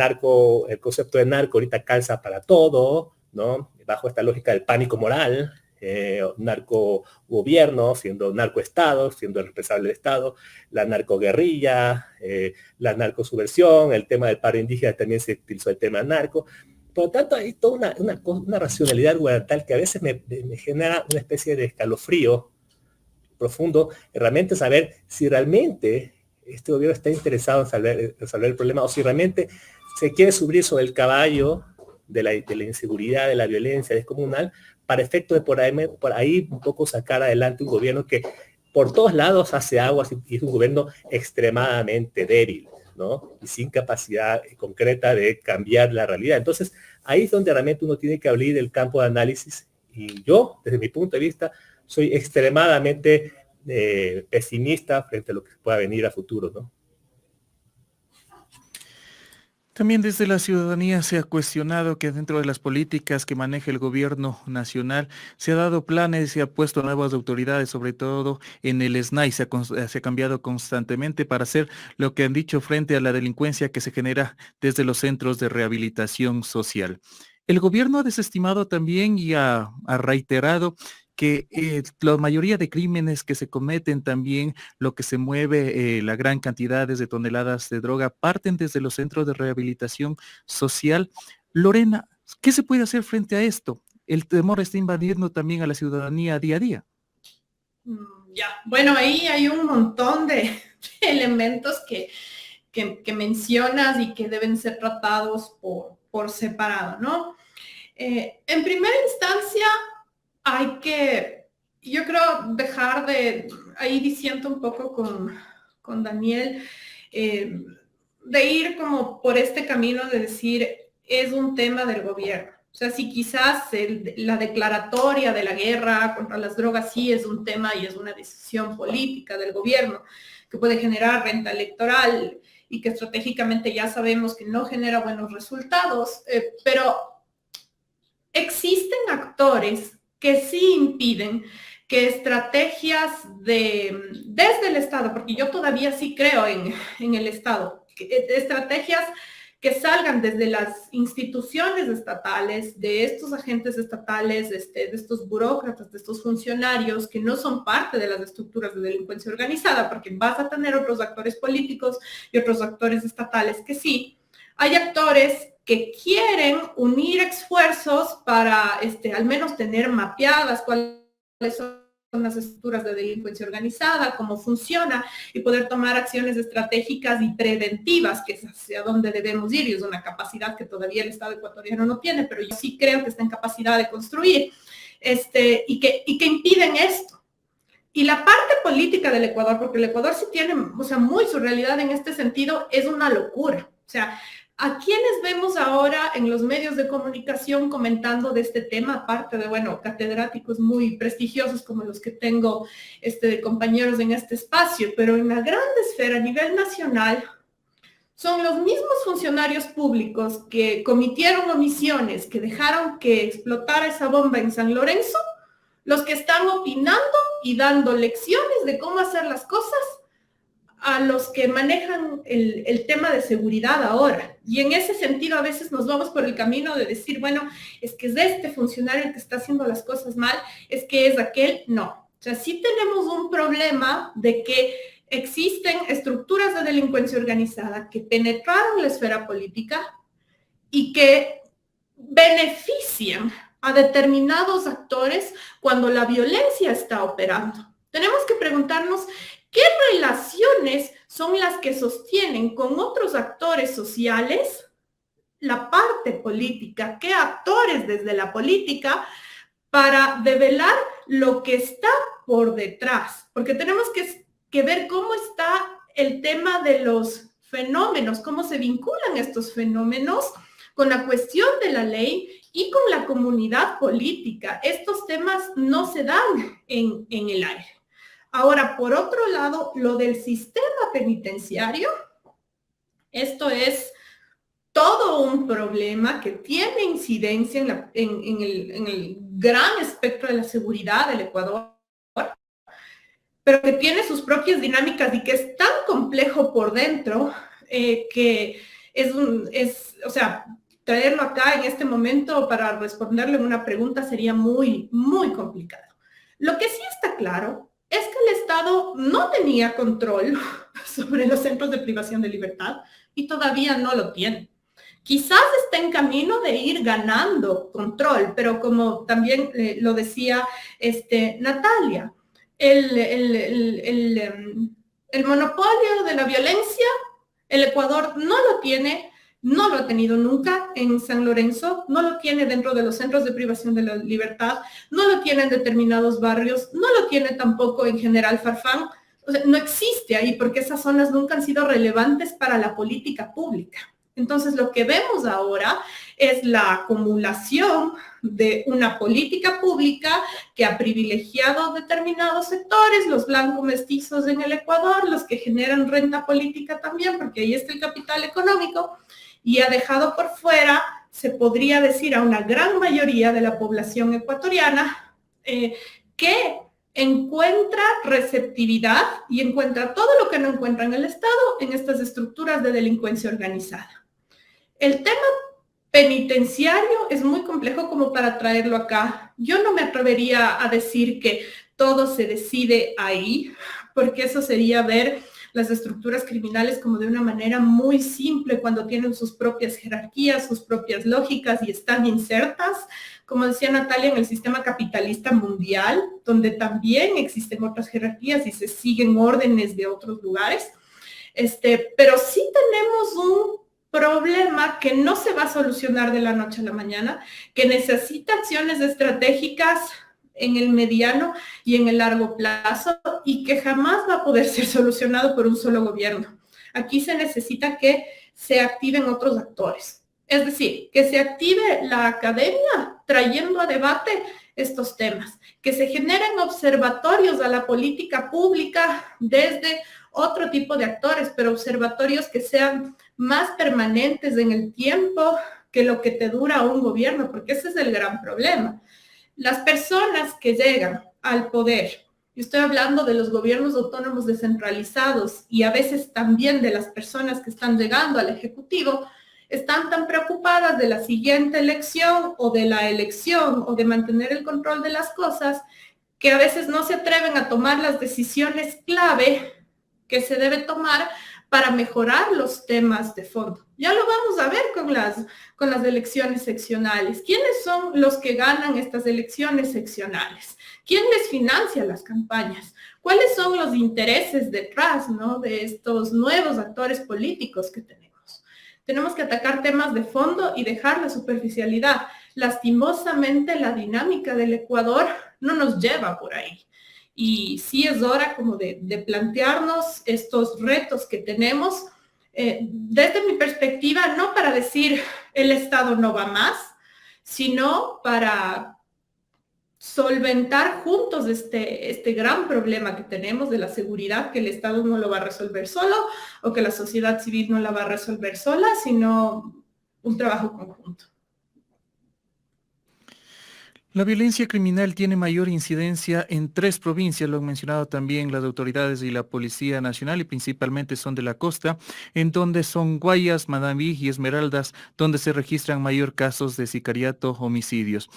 concepto de narco ahorita calza para todo, ¿no? Bajo esta lógica del pánico moral, narco gobierno, siendo narcoestado, siendo el responsable del Estado, la narcoguerrilla, la narcosubversión, el tema del paro indígena también se utilizó el tema narco. Por lo tanto, hay toda una racionalidad gubernamental que a veces me genera una especie de escalofrío profundo, realmente saber si realmente este gobierno está interesado en resolver el problema o si realmente se quiere subir sobre el caballo de la inseguridad, de la violencia descomunal, para efecto de por ahí un poco sacar adelante un gobierno que por todos lados hace aguas y es un gobierno extremadamente débil, ¿no? Y sin capacidad concreta de cambiar la realidad. Entonces, ahí es donde realmente uno tiene que abrir el campo de análisis. Y yo, desde mi punto de vista, soy extremadamente pesimista frente a lo que pueda venir a futuro, ¿no? También desde la ciudadanía se ha cuestionado que dentro de las políticas que maneja el gobierno nacional se ha dado planes, se ha puesto nuevas autoridades, sobre todo en el SNAI, se ha cambiado constantemente para hacer lo que han dicho frente a la delincuencia que se genera desde los centros de rehabilitación social. El gobierno ha desestimado también y ha reiterado que la mayoría de crímenes que se cometen también, lo que se mueve, la gran cantidad de toneladas de droga, parten desde los centros de rehabilitación social. Lorena, ¿qué se puede hacer frente a esto? El temor está invadiendo también a la ciudadanía día a día. Ya, bueno, ahí hay un montón de elementos que mencionas y que deben ser tratados por separado, ¿no? En primera instancia, hay que, yo creo, dejar de, ahí diciendo un poco con Daniel, de ir como por este camino de decir, es un tema del gobierno. O sea, si quizás la declaratoria de la guerra contra las drogas sí es un tema y es una decisión política del gobierno que puede generar renta electoral y que estratégicamente ya sabemos que no genera buenos resultados, pero existen actores que sí impiden que estrategias desde el Estado, porque yo todavía sí creo en el Estado, estrategias que salgan desde las instituciones estatales, de estos agentes estatales, de estos burócratas, de estos funcionarios que no son parte de las estructuras de delincuencia organizada, porque vas a tener otros actores políticos y otros actores estatales que sí. Hay actores que quieren unir esfuerzos para al menos tener mapeadas cuáles son las estructuras de delincuencia organizada, cómo funciona y poder tomar acciones estratégicas y preventivas, que es hacia donde debemos ir y es una capacidad que todavía el Estado ecuatoriano no tiene, pero yo sí creo que está en capacidad de construir y que impiden esto. Y la parte política del Ecuador, porque el Ecuador sí tiene, o sea, muy su realidad en este sentido es una locura. O sea, ¿a quiénes vemos ahora en los medios de comunicación comentando de este tema? Aparte de, bueno, catedráticos muy prestigiosos como los que tengo de compañeros en este espacio, pero en la gran esfera a nivel nacional, son los mismos funcionarios públicos que cometieron omisiones, que dejaron que explotara esa bomba en San Lorenzo, los que están opinando y dando lecciones de cómo hacer las cosas a los que manejan el tema de seguridad ahora. Y en ese sentido a veces nos vamos por el camino de decir, bueno, es que es este funcionario el que está haciendo las cosas mal, es que es aquel. No. O sea, sí tenemos un problema de que existen estructuras de delincuencia organizada que penetraron la esfera política y que benefician a determinados actores cuando la violencia está operando. Tenemos que preguntarnos qué relaciones son las que sostienen con otros actores sociales la parte política, qué actores desde la política para develar lo que está por detrás, porque tenemos que ver cómo está el tema de los fenómenos, cómo se vinculan estos fenómenos con la cuestión de la ley y con la comunidad política. Estos temas no se dan en el aire. Ahora, por otro lado, lo del sistema penitenciario, esto es todo un problema que tiene incidencia en el gran espectro de la seguridad del Ecuador, pero que tiene sus propias dinámicas y que es tan complejo por dentro que o sea, traerlo acá en este momento para responderle una pregunta sería muy, muy complicado. Lo que sí está claro es que el Estado no tenía control sobre los centros de privación de libertad y todavía no lo tiene. Quizás está en camino de ir ganando control, pero como también lo decía Natalia, el monopolio de la violencia, el Ecuador no lo tiene, no lo ha tenido nunca en San Lorenzo, no lo tiene dentro de los centros de privación de la libertad, no lo tiene en determinados barrios, no lo tiene tampoco en General Farfán. O sea, no existe ahí porque esas zonas nunca han sido relevantes para la política pública. Entonces, lo que vemos ahora es la acumulación de una política pública que ha privilegiado determinados sectores, los blancos mestizos en el Ecuador, los que generan renta política también, porque ahí está el capital económico, y ha dejado por fuera, se podría decir, a una gran mayoría de la población ecuatoriana que encuentra receptividad y encuentra todo lo que no encuentra en el Estado en estas estructuras de delincuencia organizada. El tema penitenciario es muy complejo como para traerlo acá. Yo no me atrevería a decir que todo se decide ahí, porque eso sería ver las estructuras criminales como de una manera muy simple cuando tienen sus propias jerarquías, sus propias lógicas y están insertas, como decía Natalia, en el sistema capitalista mundial, donde también existen otras jerarquías y se siguen órdenes de otros lugares. Pero sí tenemos un problema que no se va a solucionar de la noche a la mañana, que necesita acciones estratégicas en el mediano y en el largo plazo y que jamás va a poder ser solucionado por un solo gobierno. Aquí se necesita que se activen otros actores. Es decir, que se active la academia trayendo a debate estos temas, que se generen observatorios a la política pública desde otro tipo de actores, pero observatorios que sean más permanentes en el tiempo que lo que te dura un gobierno, porque ese es el gran problema. Las personas que llegan al poder, yo estoy hablando de los gobiernos autónomos descentralizados y a veces también de las personas que están llegando al Ejecutivo, están tan preocupadas de la siguiente elección o de la elección o de mantener el control de las cosas que a veces no se atreven a tomar las decisiones clave que se debe tomar para mejorar los temas de fondo. Ya lo vamos a ver con las elecciones seccionales. ¿Quiénes son los que ganan estas elecciones seccionales? ¿Quién les financia las campañas? ¿Cuáles son los intereses detrás, ¿no?, de estos nuevos actores políticos que tenemos? Tenemos que atacar temas de fondo y dejar la superficialidad. Lastimosamente, la dinámica del Ecuador no nos lleva por ahí. Y sí es hora como de plantearnos estos retos que tenemos, desde mi perspectiva, no para decir el Estado no va más, sino para solventar juntos este gran problema que tenemos de la seguridad, que el Estado no lo va a resolver solo o que la sociedad civil no la va a resolver sola, sino un trabajo conjunto. La violencia criminal tiene mayor incidencia en 3 provincias, lo han mencionado también las autoridades y la Policía Nacional, y principalmente son de la costa, en donde son Guayas, Manabí y Esmeraldas, donde se registran mayor casos de sicariato, homicidios.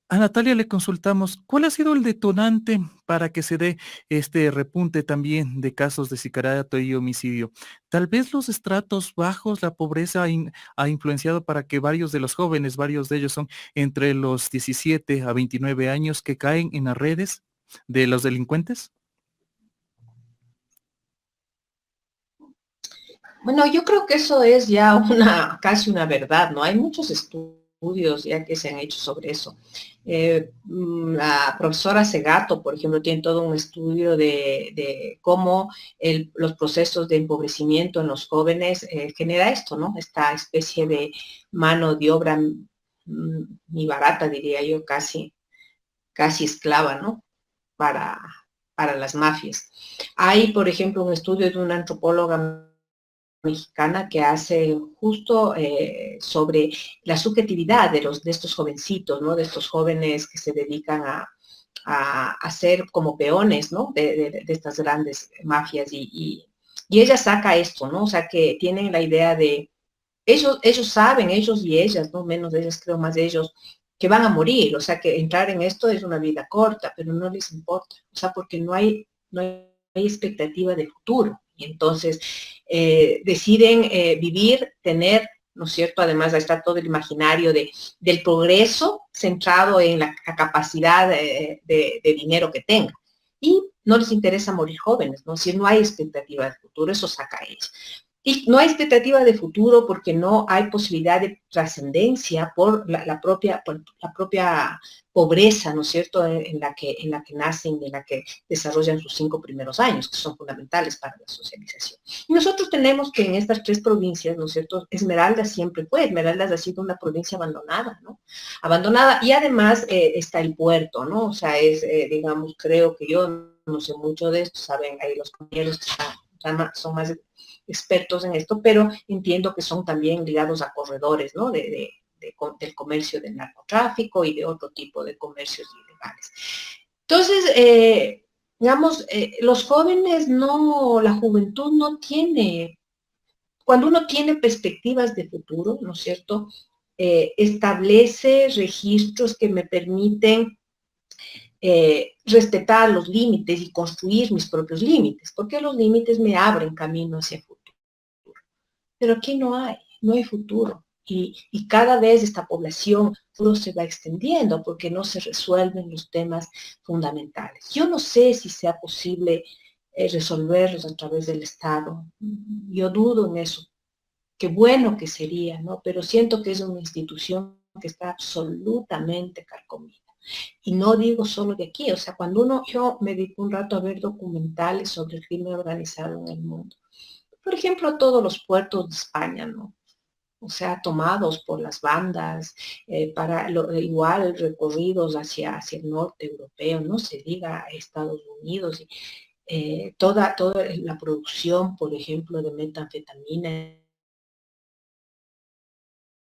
A Natalia le consultamos, ¿cuál ha sido el detonante para que se dé este repunte también de casos de sicariato y homicidio? Tal vez los estratos bajos, la pobreza ha influenciado para que varios de los jóvenes, varios de ellos son entre los 17 a 29 años, que caen en las redes de los delincuentes. Bueno, yo creo que eso es ya casi una verdad, ¿no? Hay muchos estudios ya que se han hecho sobre eso. La profesora Segato, por ejemplo, tiene todo un estudio de cómo los procesos de empobrecimiento en los jóvenes genera esto, ¿no? Esta especie de mano de obra ni barata, diría yo, casi esclava, ¿no? Para las mafias. Hay, por ejemplo, un estudio de una antropóloga mexicana que hace justo sobre la subjetividad de estos jovencitos, ¿no? De estos jóvenes que se dedican a ser como peones, ¿no? De estas grandes mafias y ella saca esto, ¿no? O sea, que tienen la idea de, ellos saben, ellos y ellas, no menos de ellas, creo más de ellos, que van a morir, o sea, que entrar en esto es una vida corta, pero no les importa, o sea, porque no hay expectativa de futuro. Y entonces deciden vivir, tener, ¿no es cierto? Además está todo el imaginario del progreso centrado en la capacidad de dinero que tenga. Y no les interesa morir jóvenes, ¿no? Si no hay expectativa de futuro, eso saca a ellos. Y no hay expectativa de futuro porque no hay posibilidad de trascendencia por la propia pobreza, ¿no es cierto?, en la que nacen, en la que desarrollan sus 5 primeros años, que son fundamentales para la socialización. Y nosotros tenemos que en estas 3 provincias, ¿no es cierto?, Esmeraldas siempre fue, Esmeraldas ha sido una provincia abandonada, ¿no? Abandonada, y además está el puerto, ¿no? O sea, es, digamos, creo que yo no sé mucho de esto, saben, ahí los compañeros que son más expertos en esto, pero entiendo que son también ligados a corredores, ¿no? del comercio del narcotráfico y de otro tipo de comercios ilegales. Entonces, digamos, los jóvenes la juventud no tiene, cuando uno tiene perspectivas de futuro, ¿no es cierto?, establece registros que me permiten respetar los límites y construir mis propios límites, porque los límites me abren camino hacia el futuro. Pero aquí no hay futuro. Y cada vez esta población se va extendiendo porque no se resuelven los temas fundamentales. Yo no sé si sea posible resolverlos a través del Estado. Yo dudo en eso. Qué bueno que sería, ¿no? Pero siento que es una institución que está absolutamente carcomida. Y no digo solo de aquí, o sea, yo me dedico un rato a ver documentales sobre el crimen organizado en el mundo. Por ejemplo, todos los puertos de España, ¿no? O sea, tomados por las bandas, igual recorridos hacia el norte europeo, no se diga Estados Unidos, toda la producción, por ejemplo, de metanfetamina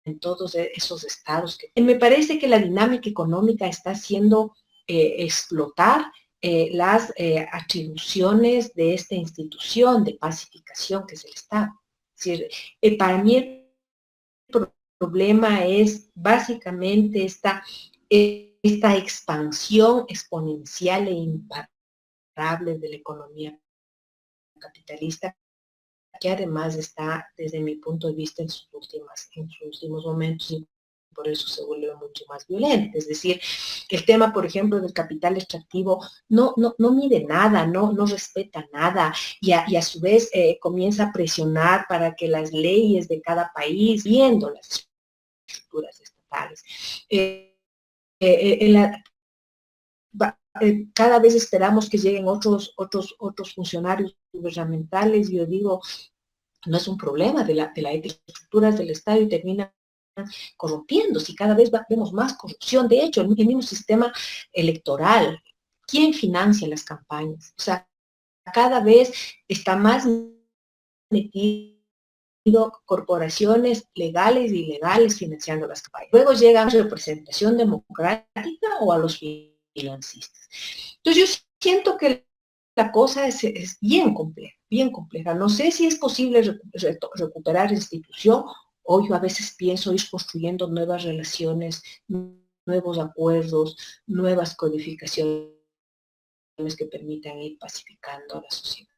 en todos esos estados. Me parece que la dinámica económica está haciendo explotar las atribuciones de esta institución de pacificación que es el Estado. Es decir, para mí el problema es básicamente esta expansión exponencial e imparable de la economía capitalista, que además está, desde mi punto de vista, en sus últimos momentos, y por eso se vuelve mucho más violenta. Es decir, el tema, por ejemplo, del capital extractivo no mide nada, no respeta nada, y a su vez comienza a presionar para que las leyes de cada país, viendo las estructuras estatales, cada vez esperamos que lleguen otros funcionarios gubernamentales, y yo digo, no es un problema de las estructuras del Estado y terminan corrompiéndose, y cada vez vemos más corrupción. De hecho, el mismo sistema electoral, ¿quién financia las campañas? O sea, cada vez está más metido corporaciones legales e ilegales financiando las campañas. Luego llega a la representación democrática o a los financistas. Entonces yo siento que la cosa es bien compleja. No sé si es posible recuperar la institución, o yo a veces pienso ir construyendo nuevas relaciones, nuevos acuerdos, nuevas codificaciones que permitan ir pacificando a la sociedad.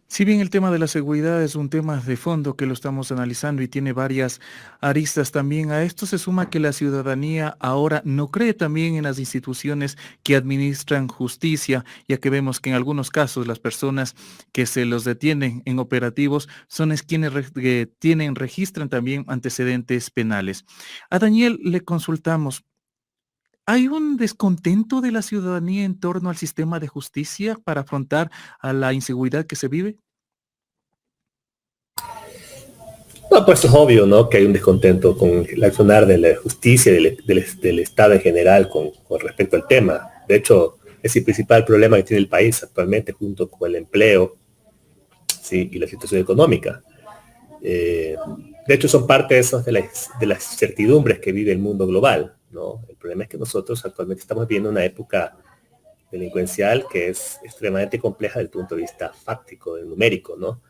Si bien el tema de la seguridad es un tema de fondo que lo estamos analizando y tiene varias aristas, también a esto se suma que la ciudadanía ahora no cree también en las instituciones que administran justicia, ya que vemos que en algunos casos las personas que se los detienen en operativos son quienes registran también antecedentes penales. A Daniel le consultamos. ¿Hay un descontento de la ciudadanía en torno al sistema de justicia para afrontar a la inseguridad que se vive? No, pues es obvio, ¿no?, que hay un descontento con el accionar de la justicia y del Estado en general con respecto al tema. De hecho, es el principal problema que tiene el país actualmente, junto con el empleo, ¿sí?, y la situación económica. De hecho, son parte de las incertidumbres que vive el mundo global, ¿no? El problema es que nosotros actualmente estamos viviendo una época delincuencial que es extremadamente compleja desde el punto de vista fáctico, numérico, ¿no?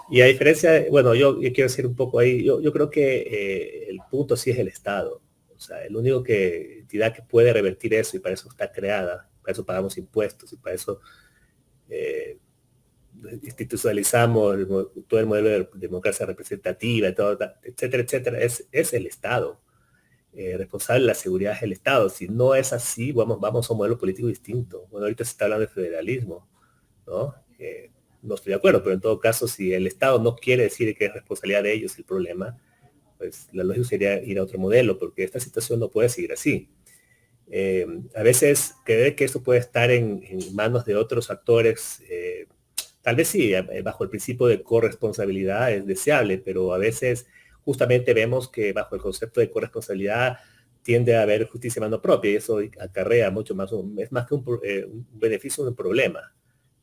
Y a diferencia, bueno, yo quiero decir un poco ahí, yo creo que el punto sí es el Estado. O sea, el único entidad que puede revertir eso, y para eso está creada, para eso pagamos impuestos, y para eso institucionalizamos todo el modelo de democracia representativa, todo, etcétera, etcétera, es el Estado. Responsable de la seguridad es el Estado. Si no es así, vamos a un modelo político distinto. Bueno, ahorita se está hablando de federalismo, ¿no? No estoy de acuerdo, pero en todo caso, si el Estado no quiere decir que es responsabilidad de ellos el problema, pues la lógica sería ir a otro modelo, porque esta situación no puede seguir así. A veces creer que esto puede estar en manos de otros actores, tal vez sí, bajo el principio de corresponsabilidad es deseable, pero a veces justamente vemos que bajo el concepto de corresponsabilidad tiende a haber justicia en mano propia, y eso acarrea mucho más, es más que un beneficio, un problema,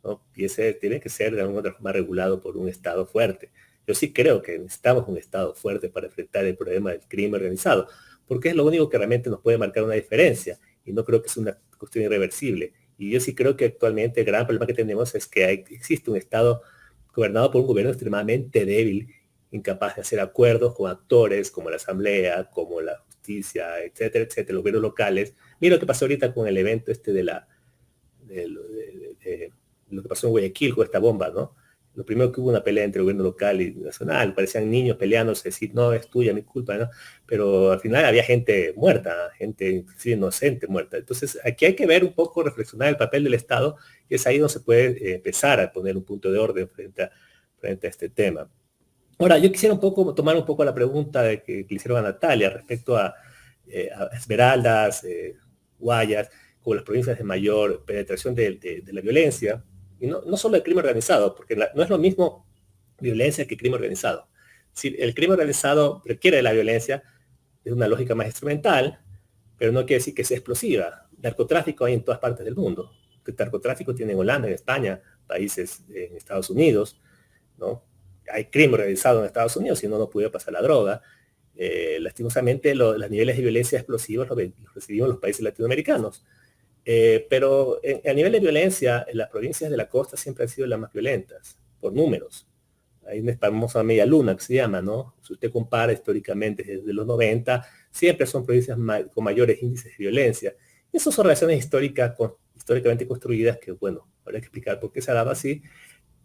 ¿no? Y ese tiene que ser de alguna otra forma regulado por un Estado fuerte. Yo sí creo que necesitamos un Estado fuerte para enfrentar el problema del crimen organizado, porque es lo único que realmente nos puede marcar una diferencia, y no creo que sea una cuestión irreversible. Y yo sí creo que actualmente el gran problema que tenemos es que existe un Estado gobernado por un gobierno extremadamente débil incapaz de hacer acuerdos con actores como la Asamblea, como la Justicia, etcétera, etcétera, los gobiernos locales. Mira lo que pasó ahorita con el evento de lo que pasó en Guayaquil con esta bomba, ¿no? Lo primero que hubo una pelea entre el gobierno local y nacional, parecían niños peleándose, decir, no, es tuya, mi culpa, ¿no? Pero al final había gente muerta, gente inclusive inocente muerta. Entonces, aquí hay que ver un poco, reflexionar el papel del Estado, y es ahí donde se puede empezar a poner un punto de orden frente a este tema. Ahora, yo quisiera tomar un poco la pregunta que le hicieron a Natalia respecto a Esmeraldas, Guayas, como las provincias de mayor penetración de la violencia, y no solo el crimen organizado, porque no es lo mismo violencia que crimen organizado. Si el crimen organizado requiere de la violencia, es una lógica más instrumental, pero no quiere decir que sea explosiva. Narcotráfico hay en todas partes del mundo. El narcotráfico tiene en Holanda, en España, países en Estados Unidos, ¿no? Hay crimen organizado en Estados Unidos, si no puede pasar la droga. Lastimosamente, los niveles de violencia explosivos los recibimos en los países latinoamericanos. Pero a nivel de violencia, las provincias de la costa siempre han sido las más violentas, por números. Hay una famosa media luna que se llama, ¿no? Si usted compara históricamente desde los 90, siempre son provincias con mayores índices de violencia. Esas son relaciones históricamente construidas que, bueno, habrá que explicar por qué se daba así.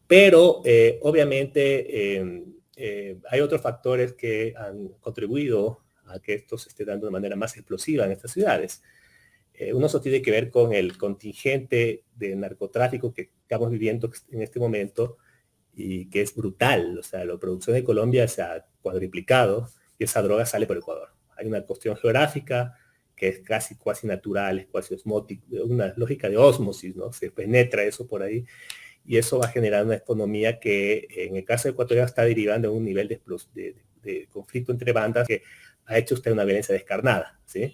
Pero, obviamente, hay otros factores que han contribuido a que esto se esté dando de manera más explosiva en estas ciudades. Uno eso tiene que ver con el contingente de narcotráfico que estamos viviendo en este momento y que es brutal. O sea, la producción de Colombia se ha cuadriplicado y esa droga sale por Ecuador. Hay una cuestión geográfica que es cuasi natural, es cuasi osmótica, una lógica de ósmosis, ¿no? Se penetra eso por ahí y eso va a generar una economía que en el caso de Ecuador está derivando en un nivel de conflicto entre bandas que ha hecho usted una violencia descarnada, ¿sí?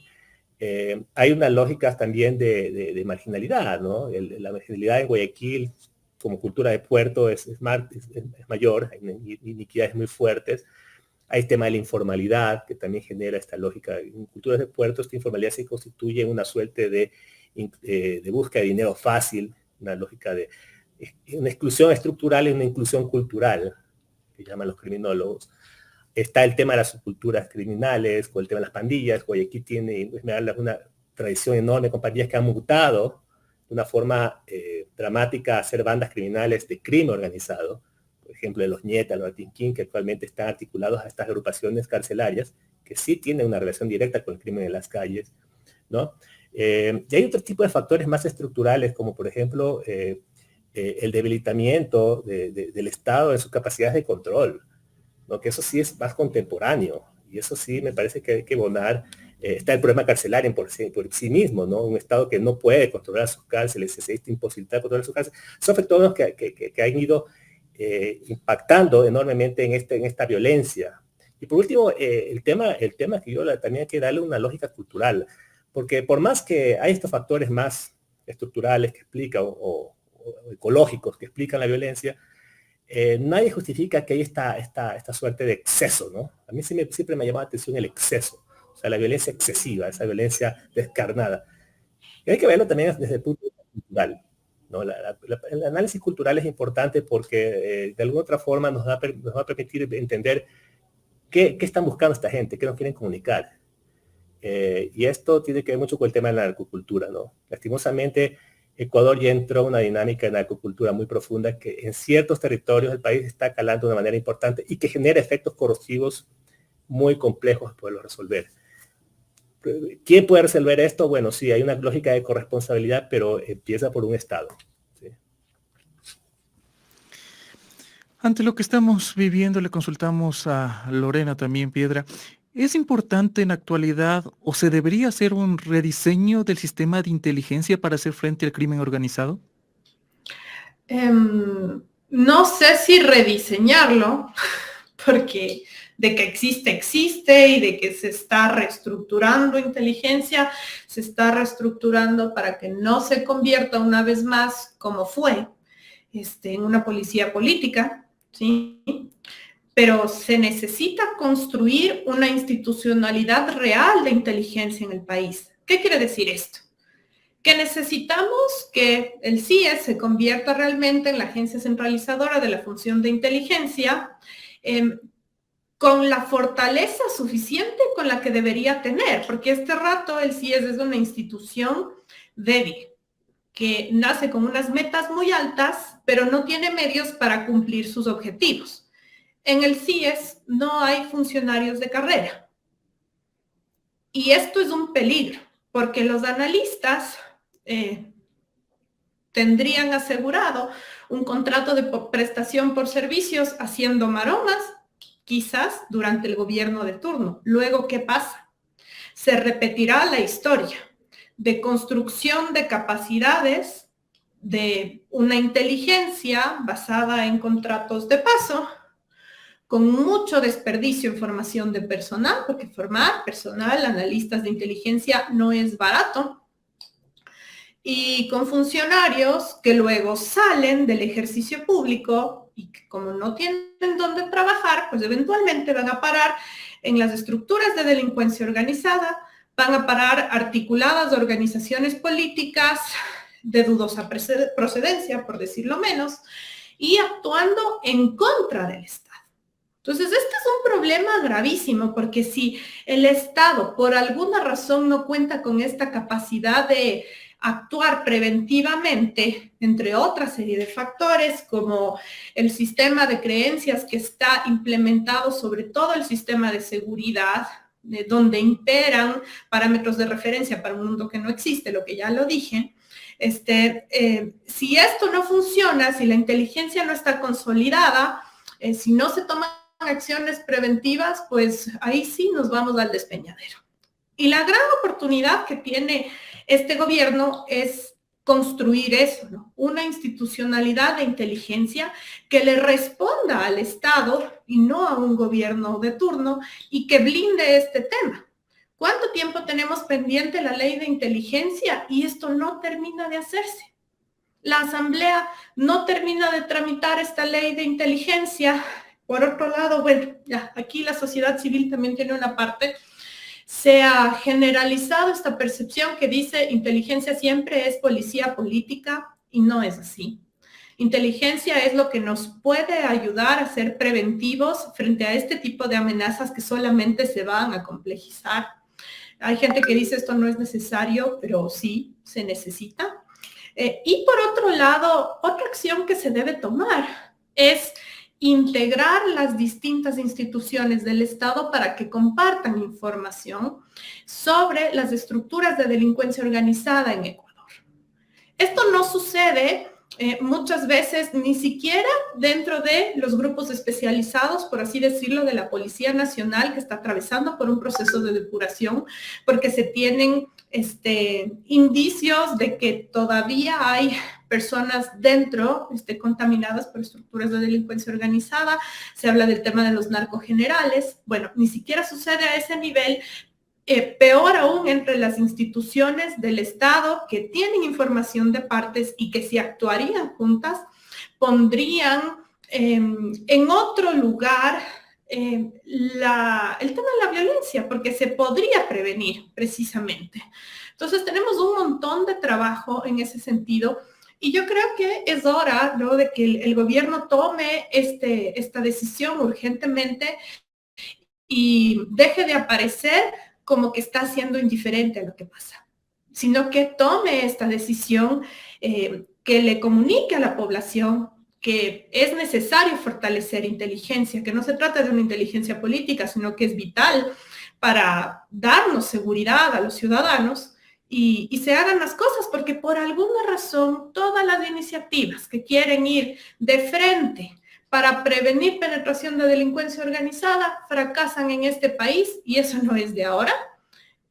Hay unas lógicas también de marginalidad, ¿no? La marginalidad en Guayaquil como cultura de puerto es mayor, hay iniquidades muy fuertes. Hay tema de la informalidad que también genera esta lógica. En culturas de puerto esta informalidad se constituye en una suerte de búsqueda de dinero fácil, una lógica de una exclusión estructural y una inclusión cultural, que llaman los criminólogos. Está el tema de las subculturas criminales, con el tema de las pandillas. Guayaquil tiene una tradición enorme con pandillas que han mutado de una forma dramática a ser bandas criminales de crimen organizado. Por ejemplo, de los Nietas, los Atinquín, que actualmente están articulados a estas agrupaciones carcelarias, que sí tienen una relación directa con el crimen en las calles, ¿no? Y hay otro tipo de factores más estructurales, como por ejemplo, el debilitamiento del Estado en sus capacidades de control, ¿no? Que eso sí es más contemporáneo, y eso sí me parece que hay que abonar. Está el problema carcelario por sí mismo, ¿no? Un Estado que no puede controlar sus cárceles, se está imposibilitado controlar sus cárceles. Son factores que han ido impactando enormemente en esta violencia. Y por último, el tema que yo también hay que darle una lógica cultural, porque por más que hay estos factores más estructurales que explican o ecológicos que explican la violencia, nadie justifica que hay esta suerte de exceso, ¿no? A mí siempre me ha llamado la atención el exceso, o sea, la violencia excesiva, esa violencia descarnada. Y hay que verlo también desde el punto de vista cultural, ¿no? El análisis cultural es importante porque de alguna otra forma nos va a permitir entender qué están buscando esta gente, qué nos quieren comunicar. Y esto tiene que ver mucho con el tema de la narcocultura, ¿no? Lastimosamente, Ecuador ya entró en una dinámica de narcocultura muy profunda que en ciertos territorios del país está calando de una manera importante y que genera efectos corrosivos muy complejos de poderlo resolver. ¿Quién puede resolver esto? Bueno, sí, hay una lógica de corresponsabilidad, pero empieza por un Estado. ¿Sí? Ante lo que estamos viviendo, le consultamos a Lorena también, Piedra. ¿Es importante en la actualidad o se debería hacer un rediseño del sistema de inteligencia para hacer frente al crimen organizado? No sé si rediseñarlo, porque de que existe y de que se está reestructurando inteligencia, se está reestructurando para que no se convierta una vez más, como fue, en una policía política, ¿sí? Pero se necesita construir una institucionalidad real de inteligencia en el país. ¿Qué quiere decir esto? Que necesitamos que el CIE se convierta realmente en la agencia centralizadora de la función de inteligencia, con la fortaleza suficiente con la que debería tener, porque este rato el CIES es una institución débil, que nace con unas metas muy altas, pero no tiene medios para cumplir sus objetivos. En el CIES no hay funcionarios de carrera. Y esto es un peligro, porque los analistas tendrían asegurado un contrato de prestación por servicios haciendo maromas, quizás durante el gobierno de turno. Luego, ¿qué pasa? Se repetirá la historia de construcción de capacidades, de una inteligencia basada en contratos de paso, con mucho desperdicio en formación de personal, porque formar personal, analistas de inteligencia, no es barato, y con funcionarios que luego salen del ejercicio público y que como no tienen dónde trabajar, pues eventualmente van a parar en las estructuras de delincuencia organizada, van a parar articuladas organizaciones políticas de dudosa procedencia, por decirlo menos, y actuando en contra del Estado. Entonces, este es un problema gravísimo, porque si el Estado por alguna razón no cuenta con esta capacidad de actuar preventivamente, entre otra serie de factores, como el sistema de creencias que está implementado sobre todo el sistema de seguridad, donde imperan parámetros de referencia para un mundo que no existe, lo que ya lo dije. Si esto no funciona, si la inteligencia no está consolidada, si no se toman acciones preventivas, pues ahí sí nos vamos al despeñadero. Y la gran oportunidad que tiene este gobierno es construir eso, ¿no? Una institucionalidad de inteligencia que le responda al Estado y no a un gobierno de turno y que blinde este tema. ¿Cuánto tiempo tenemos pendiente la ley de inteligencia y esto no termina de hacerse? La Asamblea no termina de tramitar esta ley de inteligencia. Por otro lado, bueno, ya aquí la sociedad civil también tiene una parte. Se ha generalizado esta percepción que dice inteligencia siempre es policía política y no es así. Inteligencia es lo que nos puede ayudar a ser preventivos frente a este tipo de amenazas que solamente se van a complejizar. Hay gente que dice esto no es necesario, pero sí, se necesita. Y por otro lado, otra acción que se debe tomar es integrar las distintas instituciones del Estado para que compartan información sobre las estructuras de delincuencia organizada en Ecuador. Esto no sucede muchas veces ni siquiera dentro de los grupos especializados, por así decirlo, de la Policía Nacional, que está atravesando por un proceso de depuración, porque se tienen indicios de que todavía hay personas dentro contaminadas por estructuras de delincuencia organizada. Se habla del tema de los narcogenerales. Bueno, ni siquiera sucede a ese nivel. Peor aún entre las instituciones del Estado que tienen información de partes y que si actuarían juntas, pondrían en otro lugar el tema de la violencia, porque se podría prevenir precisamente. Entonces tenemos un montón de trabajo en ese sentido. Y yo creo que es hora, ¿no?, de que el gobierno tome esta decisión urgentemente y deje de aparecer como que está siendo indiferente a lo que pasa, sino que tome esta decisión, que le comunique a la población que es necesario fortalecer inteligencia, que no se trata de una inteligencia política, sino que es vital para darnos seguridad a los ciudadanos y se hagan las cosas, porque por alguna razón todas las iniciativas que quieren ir de frente para prevenir penetración de delincuencia organizada fracasan en este país, y eso no es de ahora,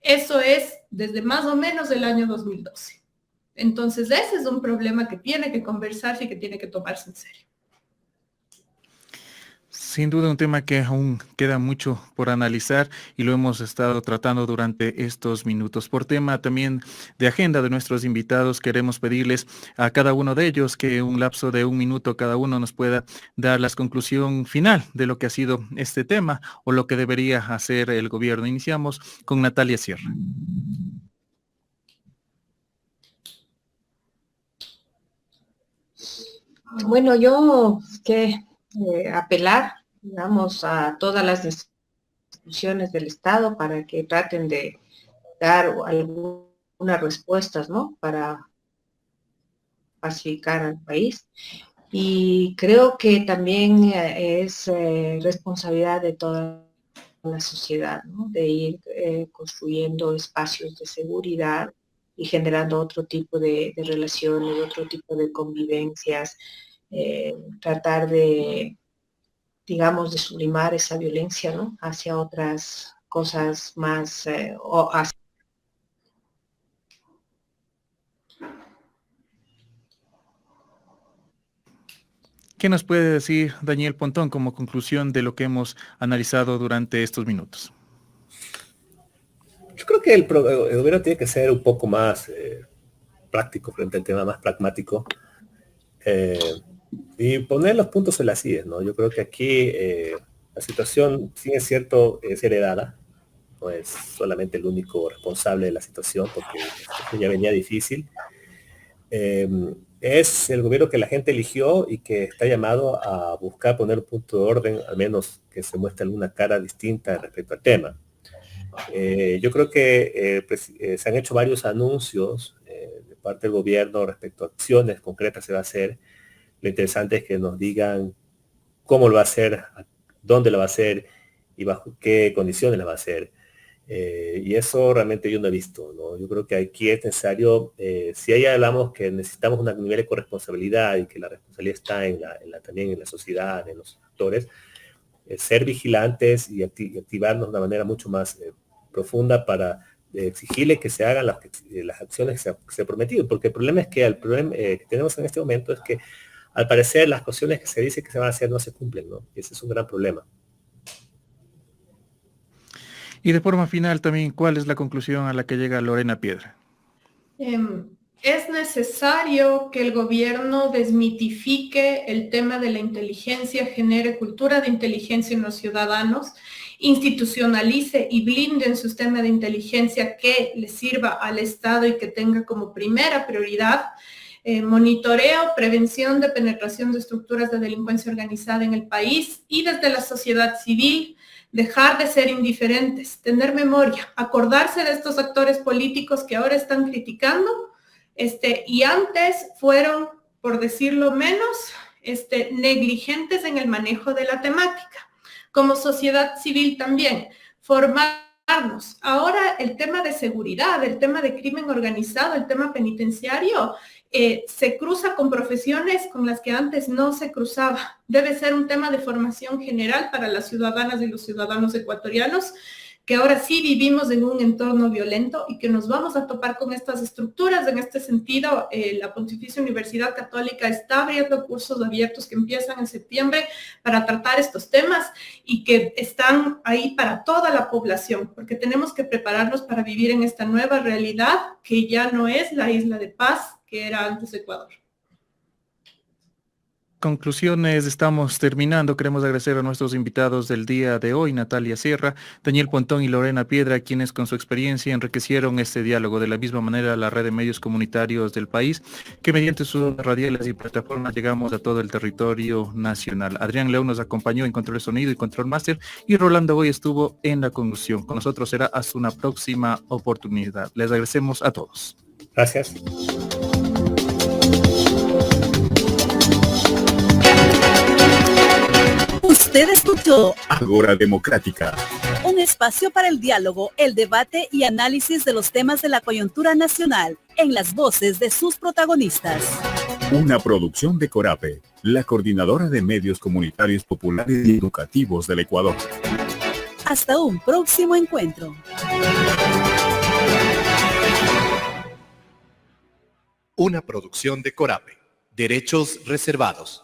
eso es desde más o menos el año 2012. Entonces ese es un problema que tiene que conversarse y que tiene que tomarse en serio. Sin duda un tema que aún queda mucho por analizar y lo hemos estado tratando durante estos minutos. Por tema también de agenda de nuestros invitados, queremos pedirles a cada uno de ellos que un lapso de 1 minuto cada uno nos pueda dar la conclusión final de lo que ha sido este tema o lo que debería hacer el gobierno. Iniciamos con Natalia Sierra. Bueno, yo apelar digamos, a todas las instituciones del Estado para que traten de dar algunas respuestas, ¿no? Para pacificar al país. Y creo que también es responsabilidad de toda la sociedad, ¿no? De ir construyendo espacios de seguridad y generando otro tipo de relaciones, otro tipo de convivencias, tratar de, digamos, de sublimar esa violencia, ¿no? Hacia otras cosas más, o hacia... ¿Qué nos puede decir Daniel Pontón como conclusión de lo que hemos analizado durante estos minutos? Yo creo que el gobierno tiene que ser un poco más práctico frente al tema, más pragmático, y poner los puntos en las IES, ¿no? Yo creo que aquí la situación, sí es cierto, es heredada, no es solamente el único responsable de la situación, porque ya venía difícil. Es el gobierno que la gente eligió y que está llamado a buscar poner un punto de orden, al menos que se muestre alguna cara distinta respecto al tema. Yo creo que se han hecho varios anuncios de parte del gobierno respecto a acciones concretas se va a hacer. Lo interesante es que nos digan cómo lo va a hacer, dónde lo va a hacer y bajo qué condiciones lo va a hacer. Y eso realmente yo no he visto, ¿no? Yo creo que aquí es necesario, si ahí hablamos que necesitamos un nivel de corresponsabilidad y que la responsabilidad está también en la sociedad, en los sectores, ser vigilantes y activarnos de una manera mucho más profunda para exigirle que se hagan las acciones que se han prometido, porque el problema es que el problema que tenemos en este momento es que al parecer las cuestiones que se dice que se van a hacer no se cumplen, ¿no? Y ese es un gran problema. Y de forma final también, ¿cuál es la conclusión a la que llega Lorena Piedra? Es necesario que el gobierno desmitifique el tema de la inteligencia, genere cultura de inteligencia en los ciudadanos, institucionalice y blinde un sistema de inteligencia que le sirva al Estado y que tenga como primera prioridad monitoreo, prevención de penetración de estructuras de delincuencia organizada en el país y desde la sociedad civil, dejar de ser indiferentes, tener memoria, acordarse de estos actores políticos que ahora están criticando, y antes fueron, por decirlo menos, negligentes en el manejo de la temática. Como sociedad civil también, formarnos. Ahora el tema de seguridad, el tema de crimen organizado, el tema penitenciario, se cruza con profesiones con las que antes no se cruzaba. Debe ser un tema de formación general para las ciudadanas y los ciudadanos ecuatorianos, que ahora sí vivimos en un entorno violento y que nos vamos a topar con estas estructuras. En este sentido, la Pontificia Universidad Católica está abriendo cursos abiertos que empiezan en septiembre para tratar estos temas y que están ahí para toda la población, porque tenemos que prepararnos para vivir en esta nueva realidad que ya no es la isla de paz que era antes Ecuador. Conclusiones, estamos terminando. Queremos agradecer a nuestros invitados del día de hoy, Natalia Sierra, Daniel Pontón y Lorena Piedra, quienes con su experiencia enriquecieron este diálogo. De la misma manera, la red de medios comunitarios del país, que mediante sus radiales y plataformas llegamos a todo el territorio nacional. Adrián León nos acompañó en control de sonido y control máster, y Rolando Boy estuvo en la conducción. Con nosotros será hasta una próxima oportunidad. Les agradecemos a todos. Gracias. Usted escuchó Ágora Democrática, un espacio para el diálogo, el debate y análisis de los temas de la coyuntura nacional en las voces de sus protagonistas. una producción de Corape, la coordinadora de medios comunitarios populares y educativos del Ecuador. Hasta un próximo encuentro. Una producción de Corape. Derechos reservados.